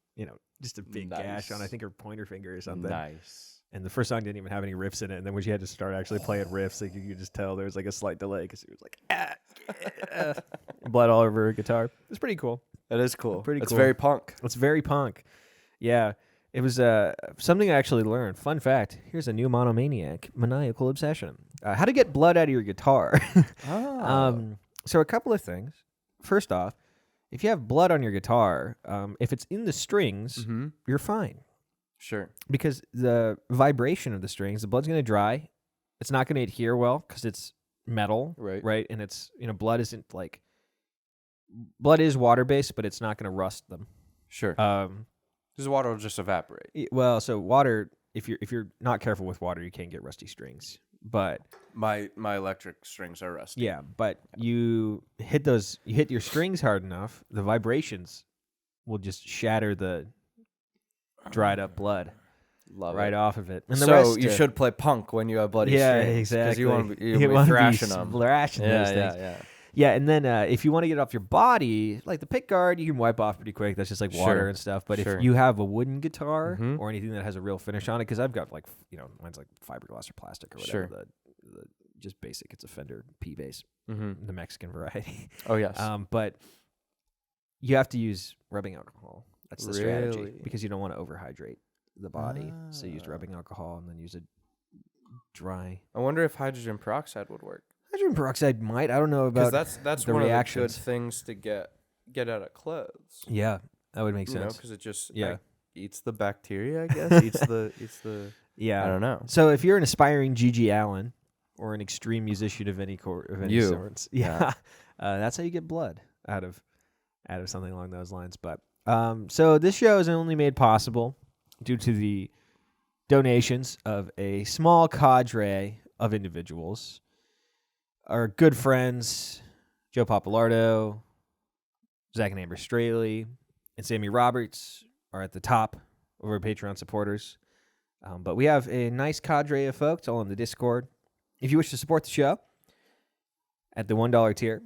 just a big gash on I think her pointer finger or something.
Nice.
And the first song didn't even have any riffs in it, and then when she had to start actually playing riffs, like you could just tell there was like a slight delay because it was like blood all over her guitar. It's pretty cool.
It is cool.
Pretty cool.
It's very punk.
It's very punk. Yeah. It was something I actually learned. Fun fact, here's a new monomaniac, maniacal obsession. How to get blood out of your guitar. So a couple of things. First off, if you have blood on your guitar, if it's in the strings, you're fine.
Sure.
Because the vibration of the strings, the blood's going to dry. It's not going to adhere well because it's metal. Right. And it's, blood is water-based, but it's not going to rust them.
Sure. Because water will just evaporate.
Well, so water, if you're not careful with water, you can get rusty strings. But
my electric strings are rusty.
Yeah, but you hit your strings hard enough, the vibrations will just shatter the dried up blood.
Love
right
it.
Off of it. And
so
the rest,
you should play punk when you have bloody strings.
Yeah, exactly.
Because you want to be thrashing them.
Thrashing those things. Yeah, and then if you want to get it off your body, like the pick guard, you can wipe off pretty quick. That's just like water and stuff. But if you have a wooden guitar or anything that has a real finish on it, because I've got like, mine's like fiberglass or plastic or whatever. The just basic. It's a Fender P bass, the Mexican variety.
Oh yes.
But you have to use rubbing alcohol. That's the strategy because you don't want to overhydrate the body. So use rubbing alcohol and then use a dry.
I wonder if hydrogen peroxide would work.
Hydrogen peroxide might. I don't know about
that's
the
one
reactions.
Of the good things to get out of clothes.
Yeah, that would make sense.
Because it just eats the bacteria. I guess eats the.
Yeah,
I don't know.
So if you're an aspiring G.G. Allen or an extreme musician of any sorts, that's how you get blood out of something along those lines. But so this show is only made possible due to the donations of a small cadre of individuals. Our good friends, Joe Papalardo, Zach and Amber Strehle, and Sammy Roberts are at the top of our Patreon supporters. But we have a nice cadre of folks all in the Discord. If you wish to support the show at the $1 tier,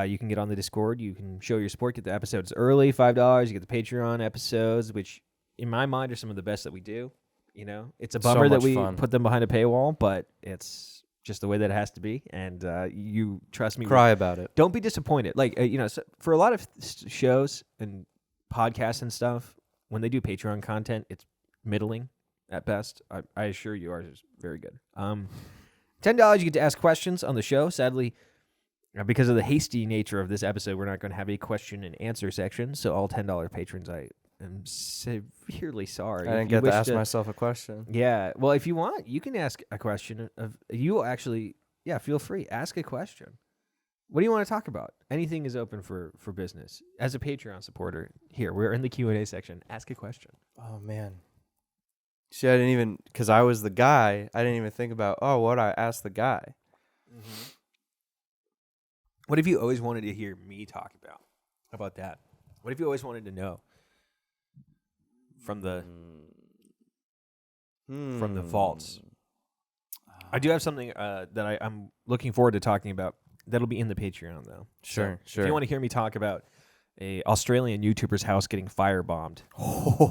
you can get on the Discord. You can show your support, get the episodes early, $5. You get the Patreon episodes, which in my mind are some of the best that we do. It's a bummer that we put them behind a paywall, but it's just the way that it has to be, and you trust me.
Cry about it.
Don't be disappointed. Like so for a lot of shows and podcasts and stuff, when they do Patreon content, it's middling at best. I assure you, ours is very good. $10, you get to ask questions on the show. Sadly, because of the hasty nature of this episode, we're not going to have a question and answer section. So all $10 patrons, I am severely sorry.
I didn't get to ask myself a question.
Yeah. Well, if you want, you can ask a question. You actually, feel free. Ask a question. What do you want to talk about? Anything is open for business. As a Patreon supporter, here, we're in the Q&A section. Ask a question.
Oh, man. See, I didn't even, because I was the guy, I didn't even think about, what I asked the guy.
Mm-hmm. What have you always wanted to hear me talk about? How about that? What have you always wanted to know from the vaults? I do have something that I'm looking forward to talking about. That'll be in the Patreon, though.
Sure.
If you want to hear me talk about a Australian YouTuber's house getting firebombed,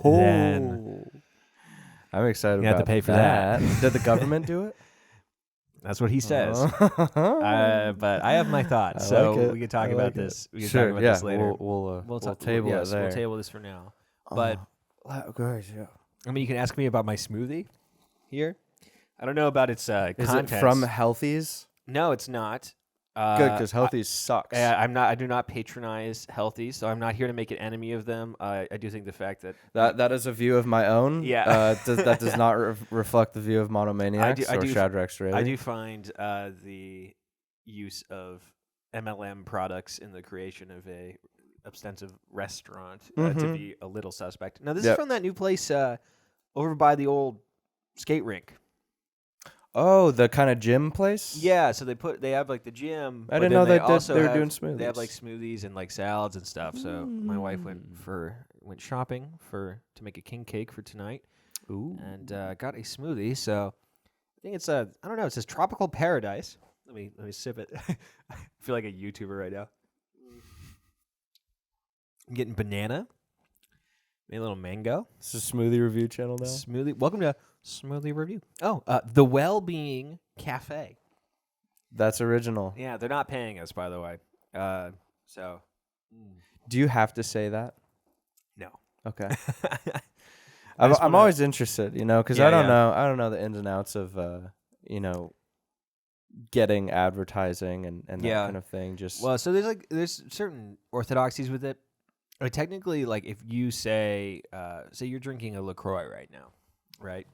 then
I'm excited
you
about
have to pay for
that. Did the government do it?
That's what he says. But I have my thoughts, so we can talk about this. We can talk about this later.
We'll table it there.
We'll table this for now. But
gosh, yeah.
I mean, you can ask me about my smoothie here. I don't know about its contents.
Is it from Healthies?
No, it's not.
Good, because Healthies sucks.
I do not patronize Healthy, so I'm not here to make an enemy of them. I do think the fact
that is a view of my own.
Yeah,
that does not reflect the view of Monomaniacs or Shadrach Strehle.
I do find the use of MLM products in the creation of a extensive restaurant to be a little suspect. Now, this is from that new place over by the old skate rink.
Oh, the kind of gym place?
Yeah, so they have like the gym.
I didn't know they were doing smoothies.
They have like smoothies and like salads and stuff. So my wife went shopping to make a king cake for tonight.
Ooh.
And got a smoothie. So I think it's I don't know, it says Tropical Paradise. Let me sip it. I feel like a YouTuber right now. I'm getting banana. Maybe a little mango.
This is a smoothie review channel now.
Smoothie. Welcome to Smoothie Review. Oh, the Well-Being Cafe.
That's original.
Yeah, they're not paying us, by the way. So,
do you have to say that?
No.
Okay. I'm always interested, because I don't know the ins and outs of getting advertising and that kind of thing.
So there's certain orthodoxies with it. Or technically, like if you say you're drinking a LaCroix right now, right?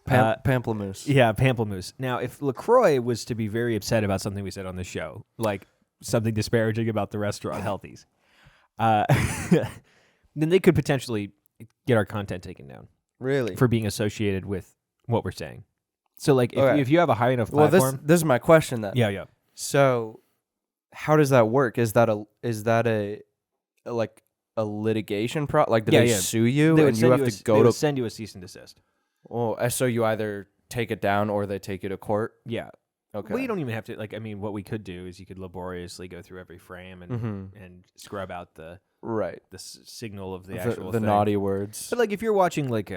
Pamplemousse.
Yeah, pamplemousse. Now, if LaCroix was to be very upset about something we said on the show, like something disparaging about the restaurant Healthies, then they could potentially get our content taken down.
Really?
For being associated with what we're saying. So, like, if you have a high enough platform...
Well, this is my question then.
Yeah.
So, how does that work? Is that a litigation like do they sue you and you have to go to
send you a cease and desist?
Oh, so you either take it down or they take you to court?
Yeah.
Okay.
Well, you don't even have to what we could do is you could laboriously go through every frame and scrub out the signal of the actual
the
thing.
naughty words.
But like if you're watching like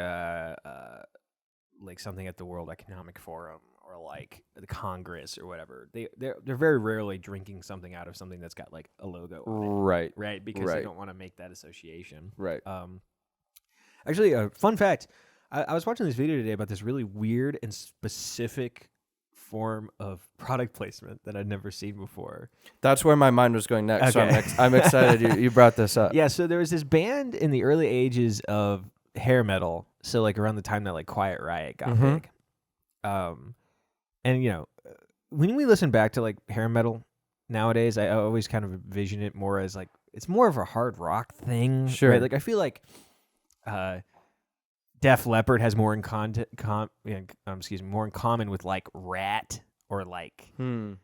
something at the World Economic Forum or like the Congress or whatever, they're very rarely drinking something out of something that's got like a logo on it. Right, because they don't want to make that association.
Right.
Actually, a fun fact, I was watching this video today about this really weird and specific form of product placement that I'd never seen before.
That's where my mind was going next.
Okay.
So I'm excited you brought this up.
Yeah, so there was this band in the early ages of hair metal, so like around the time that like Quiet Riot got big. And when we listen back to like hair metal nowadays, I always kind of envision it more as like it's more of a hard rock thing.
Sure.
Right? Like I feel like Def Leppard has more in common with like Rat or like Guns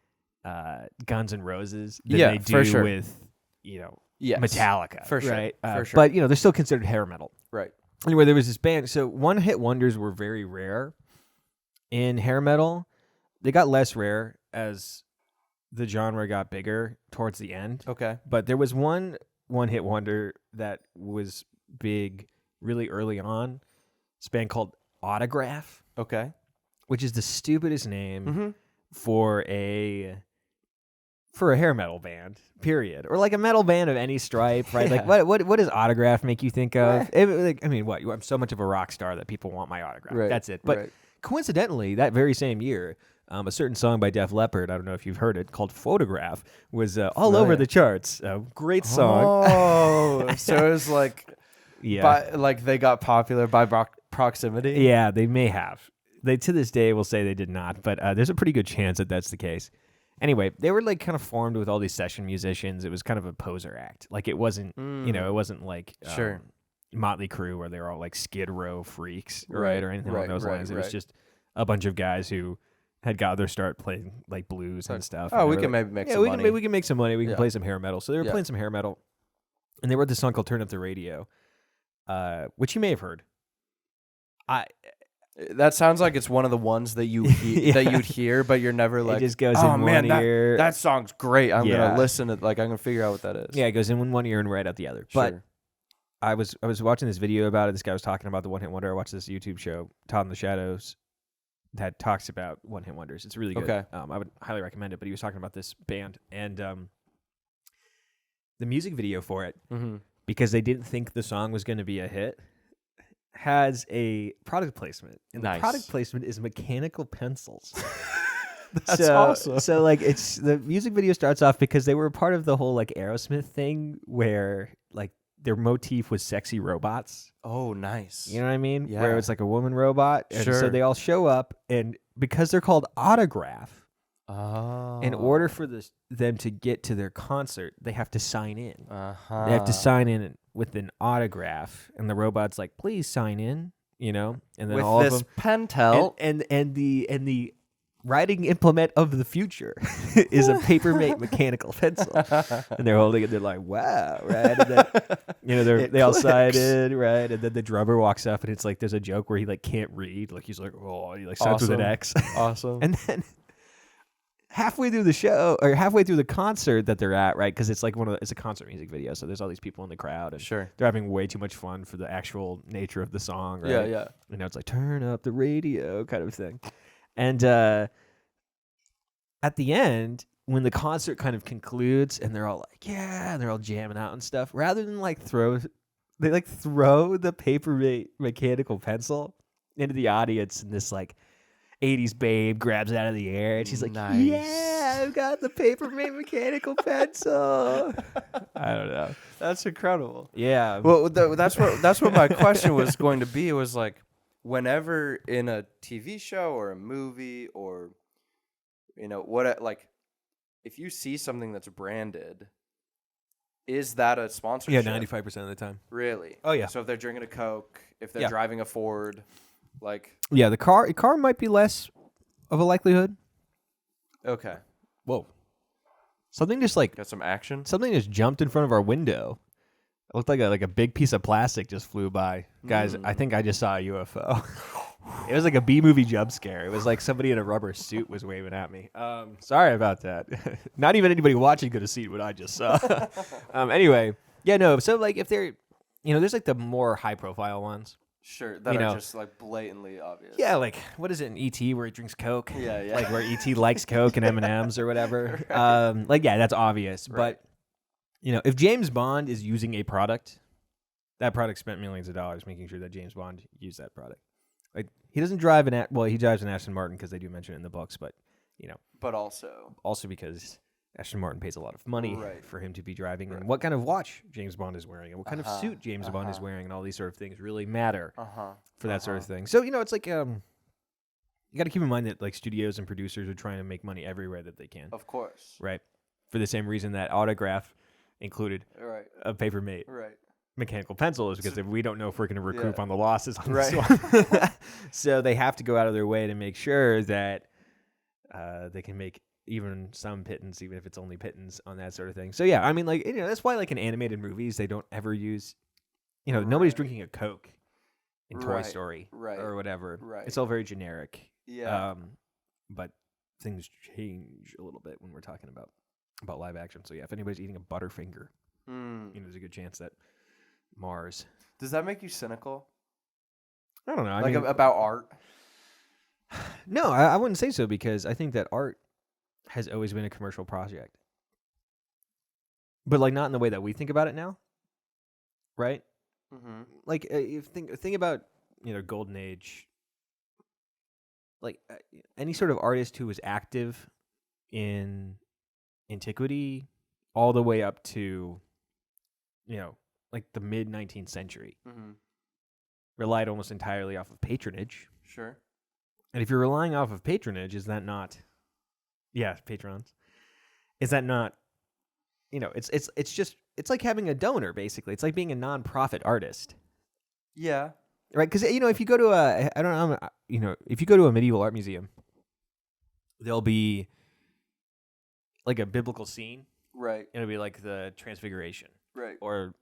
N' Roses than they do
for sure.
with Metallica.
For sure.
Right?
For sure.
But they're still considered hair metal.
Right.
Anyway, there was this band. So one-hit wonders were very rare in hair metal. They got less rare as the genre got bigger towards the end.
Okay.
But there was one-hit wonder that was big really early on. This band called Autograph.
Okay.
Which is the stupidest name for a hair metal band, period, or like a metal band of any stripe, right?
Yeah.
Like what does Autograph make you think of?
Right.
I mean, what? I'm so much of a rock star that people want my autograph.
Right.
That's it. But coincidentally, that very same year, a certain song by Def Leppard, I don't know if you've heard it, called Photograph, was all over the charts. Great song.
Oh, so it was like, like they got popular by proximity?
Yeah, they may have. They, to this day, will say they did not, but there's a pretty good chance that that's the case. Anyway, they were like kind of formed with all these session musicians. It was kind of a poser act. Like it wasn't, it wasn't like Motley Crue where they were all like Skid Row freaks, right? Or anything along those lines. It was just a bunch of guys who had got their start playing like blues and stuff.
Oh, we can maybe make some money.
We can make some money. We can play some hair metal. So they were playing some hair metal, and they wrote this song called "Turn Up the Radio," which you may have heard.
That sounds like it's one of the ones that you that you'd hear, but you're never like,
it just goes in one ear.
That song's great. I'm gonna listen to, like, I'm gonna figure out what that is.
Yeah, it goes in one ear and right out the other.
Sure.
But I was watching this video about it. This guy was talking about the one hit wonder. I watched this YouTube show, Todd in the Shadows, that talks about one hit wonders. It's really good.
Okay.
I would highly recommend it. But he was talking about this band and the music video for it, because they didn't think the song was going to be a hit, has a product placement, and the product placement is mechanical pencils.
That's awesome.
So like, it's the music video starts off because they were a part of the whole like Aerosmith thing where like their motif was sexy robots.
Oh, nice.
You know what I mean?
Yeah.
Where it's like a woman robot. And so they all show up, and because they're called Autograph, in order for them to get to their concert, they have to sign in. They have to sign in with an autograph, and the robot's like, "Please sign in," you know. And then
with
all
this
of them,
pentel,
and the writing implement of the future is a paper-made mechanical pencil, and they're holding it. They're like, "Wow!" Right? And then, you know, they all sign in, right? And then the drummer walks up, and it's like there's a joke where he like can't read, like he's like, "Oh," he like signs with an X.
Awesome.
And then halfway through the show, or halfway through the concert that they're at, right? Because it's like it's a concert music video, so there's all these people in the crowd, and they're having way too much fun for the actual nature of the song, right?
Yeah.
You know, it's like turn up the radio kind of thing. And at the end, when the concert kind of concludes, and they're all like, "Yeah," and they're all jamming out and stuff, rather than like throw the paper mechanical pencil into the audience, and this like 80s babe grabs it out of the air, and she's like,
nice.
"Yeah, I've got the paper-made mechanical pencil." I don't know.
That's incredible.
Yeah.
Well, that's what my question was going to be. It was like, whenever in a TV show or a movie, or you know what, like if you see something that's branded, is that a sponsorship?
Yeah, 95% of the time.
Really?
Oh yeah.
So if they're drinking a Coke, if they're driving a Ford, like,
yeah, the car might be less of a likelihood.
Okay.
Whoa. Something just like
got some action.
Something just jumped in front of our window. It looked like a big piece of plastic just flew by. Guys, I think I just saw a UFO. It was like a B-movie jump scare. It was like somebody in a rubber suit was waving at me. Sorry about that. Not even anybody watching could have seen what I just saw. Anyway, yeah, no. So like, if they're, you know, there's like the more high-profile ones.
Sure, that are just like blatantly obvious.
Yeah, like what is it in E.T. where he drinks Coke?
Yeah.
Like where E.T. likes Coke and M&Ms or whatever. Like, yeah, that's obvious. Right. But you know, if James Bond is using a product, that product spent millions of dollars making sure that James Bond used that product. Like, he doesn't drive he drives an Aston Martin because they do mention it in the books, but you know,
but also
because Aston Martin pays a lot of money for him to be driving, and what kind of watch James Bond is wearing, and what kind of suit James Bond is wearing, and all these sort of things really matter for that sort of thing. So, you know, it's like you got to keep in mind that like studios and producers are trying to make money everywhere that they can.
Of course.
Right. For the same reason that Autograph included a paper-made mechanical pencil is because we don't know if we're going to recoup on the losses on this one. So they have to go out of their way to make sure that they can make even some pittance, even if it's only pittance on that sort of thing. So yeah, I mean, like, you know, that's why like in animated movies they don't ever use, you know, nobody's drinking a Coke in Toy Story or whatever. It's all very generic.
Yeah.
But things change a little bit when we're talking about live action. So yeah, if anybody's eating a Butterfinger, you know, there's a good chance that Mars.
Does that make you cynical?
I don't know. I
mean,
about
art?
No, I wouldn't say so, because I think that art has always been a commercial project. But like not in the way that we think about it now. Right?
Mm-hmm.
Like you think about, golden age, like any sort of artist who was active in antiquity all the way up to, like the mid 19th century, relied almost entirely off of patronage.
Sure.
And if you're relying off of patronage, is that not, patrons, is that not, it's like having a donor, basically. It's like being a non-profit artist.
Yeah.
Right? Because, if you go to if you go to a medieval art museum, there'll be like a biblical scene.
Right.
It'll be like the Transfiguration.
Right.
Or,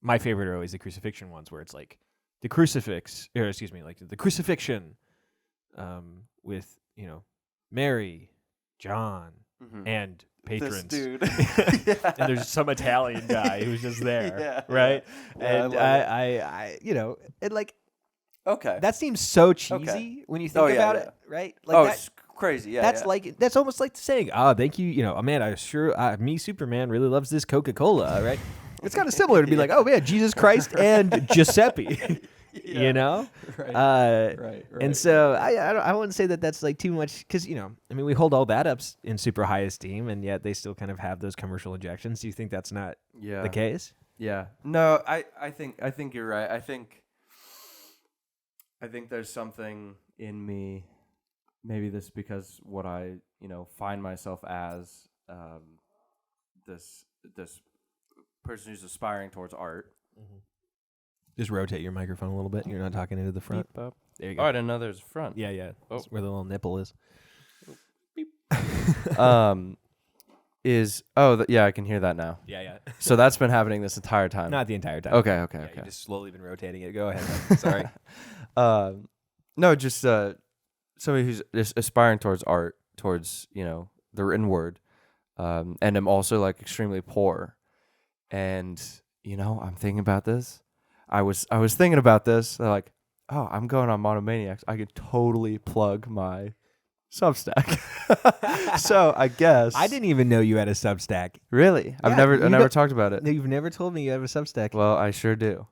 my favorite are always the crucifixion ones where it's like the the crucifixion with, Mary, John, and patrons.
This dude.
And there's some Italian guy who's just there, right?
Yeah,
and I and like,
okay,
that seems so cheesy when you think about it, right? Like
it's crazy. Yeah,
that's like that's almost like saying, thank you, man. Me Superman really loves this Coca-Cola, right? It's kind of similar to be like, oh man, Jesus Christ and Giuseppe.
Right.
And so I wouldn't say that that's like too much because we hold all that up in super high esteem, and yet they still kind of have those commercial injections. Do you think that's not the case?
Yeah. No, I think you're right. I think there's something in me. Maybe this because what I find myself as this person who's aspiring towards art.
Mm-hmm. Just rotate your microphone a little bit. You're not talking into the front.
Beep,
there you go.
Oh, I didn't know there's a front.
Yeah.
Oh.
That's where the little nipple is.
Beep. I can hear that now.
Yeah.
So that's been happening this entire time.
Not the entire time.
Okay.
You've just slowly been rotating it. Go ahead. Sorry.
No, just somebody who's just aspiring towards art, towards the written word, and I'm also like extremely poor, and I'm thinking about this. I was thinking about this. They're like, oh, I'm going on Monomaniacs. I could totally plug my Substack. So I guess
I didn't even know you had a Substack.
Really?
Yeah,
I never talked about it.
No, you've never told me you have a Substack.
Well, I sure do.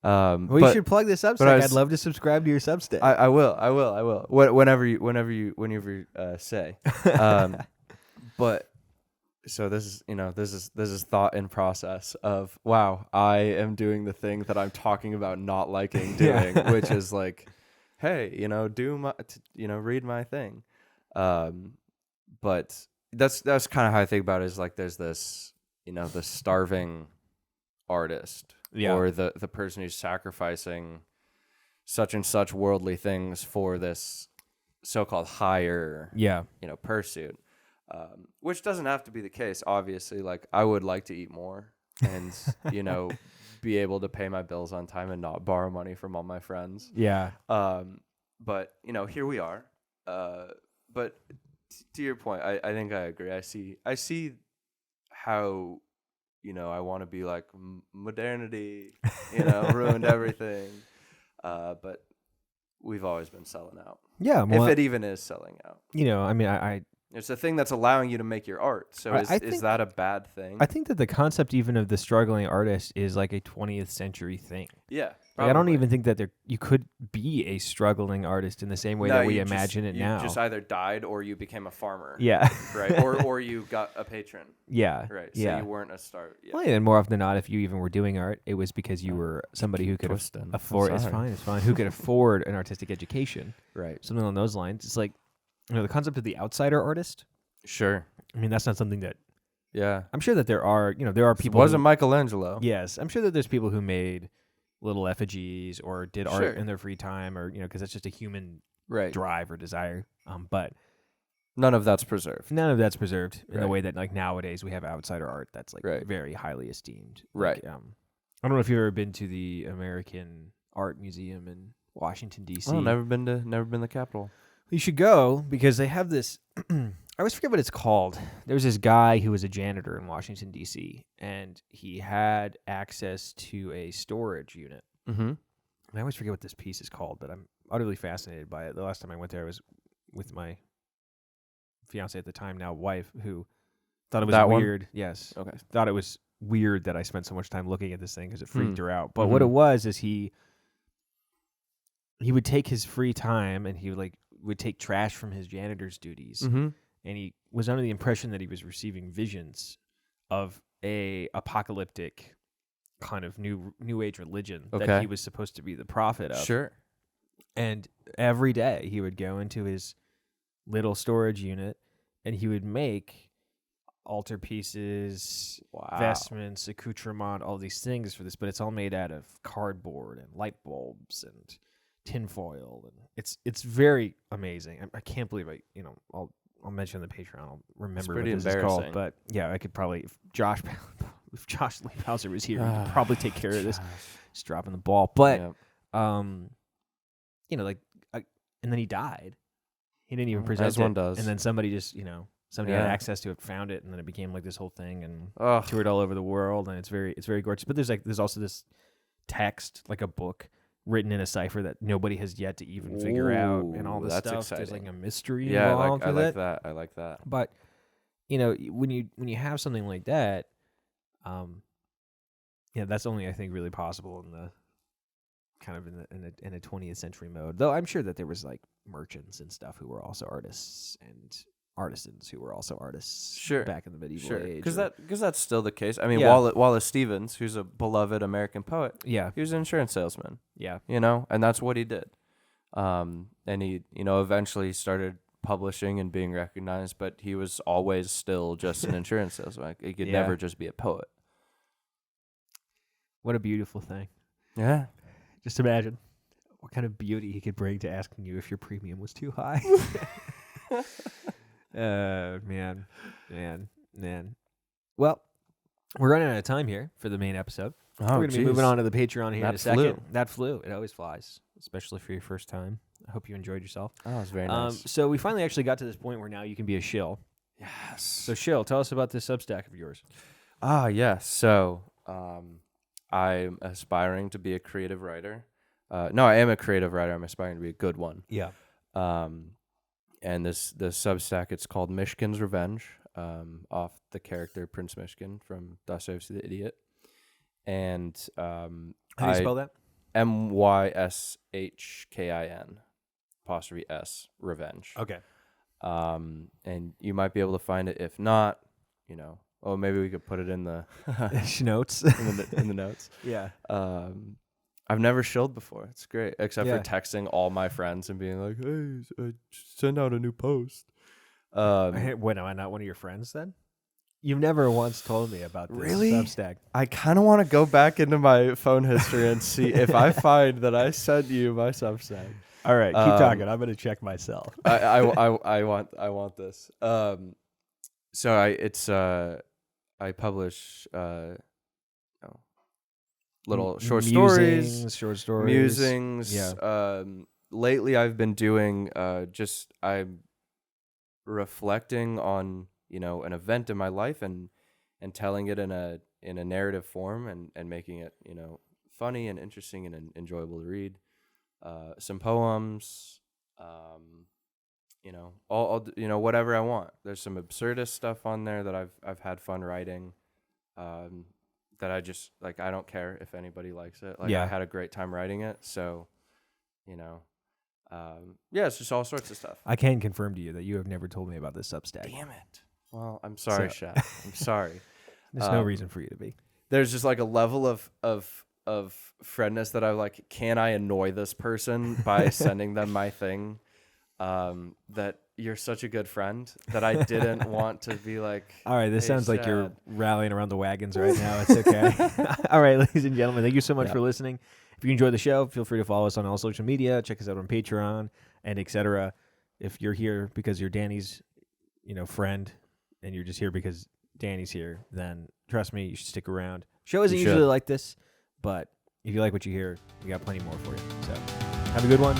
You should plug the Substack. I'd love to subscribe to your Substack.
I will. Whenever you say. But so this is thought in process of, wow, I am doing the thing that I'm talking about not liking doing, which is like, hey, do my read my thing. But that's kind of how I think about it, is like there's this, the starving artist, or the person who's sacrificing such and such worldly things for this so-called higher pursuit. Which doesn't have to be the case, obviously. Like, I would like to eat more and, be able to pay my bills on time and not borrow money from all my friends.
Yeah.
But, here we are. But to your point, I think I agree. I see how, I want to be like modernity, ruined everything. But we've always been selling out.
Yeah. Well,
if it even is selling out.
I
It's a thing that's allowing you to make your art. So is that a bad thing?
I think that the concept even of the struggling artist is like a 20th century thing.
Yeah.
Like, I don't even think that you could be a struggling artist in the same way that we imagine it now.
You just either died or you became a farmer.
Yeah.
Right. Or you got a patron.
Yeah.
Right. So you weren't a star. Yeah.
Well, and more often than not, if you even were doing art, it was because you were somebody who could afford. It's fine. Who could afford an artistic education.
Right.
Something along those lines. It's like, the concept of the outsider artist.
Sure.
I mean, that's not something that.
Yeah.
I'm sure that there are people.
It wasn't Michelangelo.
Yes, I'm sure that there's people who made little effigies or did art in their free time, or because that's just a human drive or desire. But
none of that's preserved.
None of that's preserved in the way that like nowadays we have outsider art that's like very highly esteemed.
Right.
Like, I don't know if you've ever been to the American Art Museum in Washington D.C.
Oh, never been to the Capitol.
You should go because they have this. I always forget what it's called. There was this guy who was a janitor in Washington, D.C., and he had access to a storage unit.
Mm-hmm.
And I always forget what this piece is called, but I'm utterly fascinated by it. The last time I went there, I was with my fiance at the time, now wife, who thought it was
That one?
weird. Yes.
Okay.
Thought it was weird that I spent so much time looking at this thing because it freaked her out. But
Mm-hmm.
what it was is he would take his free time and he would take trash from his janitor's duties.
Mm-hmm.
And he was under the impression that he was receiving visions of a apocalyptic kind of new age religion that he was supposed to be the prophet of.
Sure.
And every day he would go into his little storage unit and he would make altarpieces, vestments, accoutrement, all these things for this, but it's all made out of cardboard and light bulbs and tinfoil, and it's very amazing. I can't believe I'll mention the Patreon. I'll remember what this is called. But yeah, I could probably if Josh Leibhauser was here, he could probably take care of this. Just dropping the ball, but and then he died. He didn't even present
as one does,
and then somebody just somebody had access to it, found it, and then it became like this whole thing and toured all over the world, and it's very gorgeous. But there's also this text, like a book written in a cipher that nobody has yet to even figure out, and all this stuff.
Exciting.
There's like a mystery involved.
I like that. I like that.
But when you have something like that, that's only I think really possible in the kind of in a 20th century mode. Though I'm sure that there was like merchants and stuff who were also artists and artisans who were also artists back in the medieval age.
Because that's still the case. I mean, Wallace Stevens, who's a beloved American poet, he was an insurance salesman. Yeah, and that's what he did. And he, eventually started publishing and being recognized, but he was always still just an insurance salesman. He could never just be a poet.
What a beautiful thing.
Yeah.
Just imagine what kind of beauty he could bring to asking you if your premium was too high. Man. Well, we're running out of time here for the main episode. We're going to be moving on to the Patreon here in a second. That flew. It always flies, especially for your first time. I hope you enjoyed yourself.
Oh, it was very nice.
So we finally actually got to this point where now you can be a shill.
Yes.
So shill, tell us about this Substack of yours.
Yes. So I'm aspiring to be a creative writer. No, I am a creative writer. I'm aspiring to be a good one.
Yeah.
And this Substack, it's called Myshkin's Revenge, off the character Prince Myshkin from Dostoevsky the Idiot. And
how do you spell that?
Myshkin, apostrophe S, Revenge.
Okay.
And you might be able to find it. If not, maybe we could put it in the
notes.
in the notes.
Yeah.
I've never shilled before. It's great, except for texting all my friends and being like, "Hey, send out a new post."
Wait, am I not one of your friends then? You've never once told me about this Substack.
I kind of want to go back into my phone history and see if I find that I sent you my Substack.
All right, keep talking. I'm gonna check myself.
I want this. So I publish little short stories, musings.
Yeah.
Lately, I've been doing I'm reflecting on an event in my life and telling it in a narrative form and making it funny and interesting and enjoyable to read. Some poems, all whatever I want. There's some absurdist stuff on there that I've had fun writing. That I just I don't care if anybody likes it. I had a great time writing it. So, it's just all sorts of stuff.
I can confirm to you that you have never told me about this Substack.
Damn it. Well, I'm sorry, Shad. I'm sorry.
There's no reason for you to be.
There's just a level of friendness that I'm can I annoy this person by sending them my thing? That you're such a good friend that I didn't want to be all
right, this sounds like you're rallying around the wagons right now. It's okay. All right, ladies and gentlemen, thank you so much for listening. If you enjoyed the show, feel free to follow us on all social media. Check us out on Patreon and etc. If you're here because you're Danny's, friend, and you're just here because Danny's here, then trust me, you should stick around. Show isn't usually like this, but if you like what you hear, we got plenty more for you. So have a good one.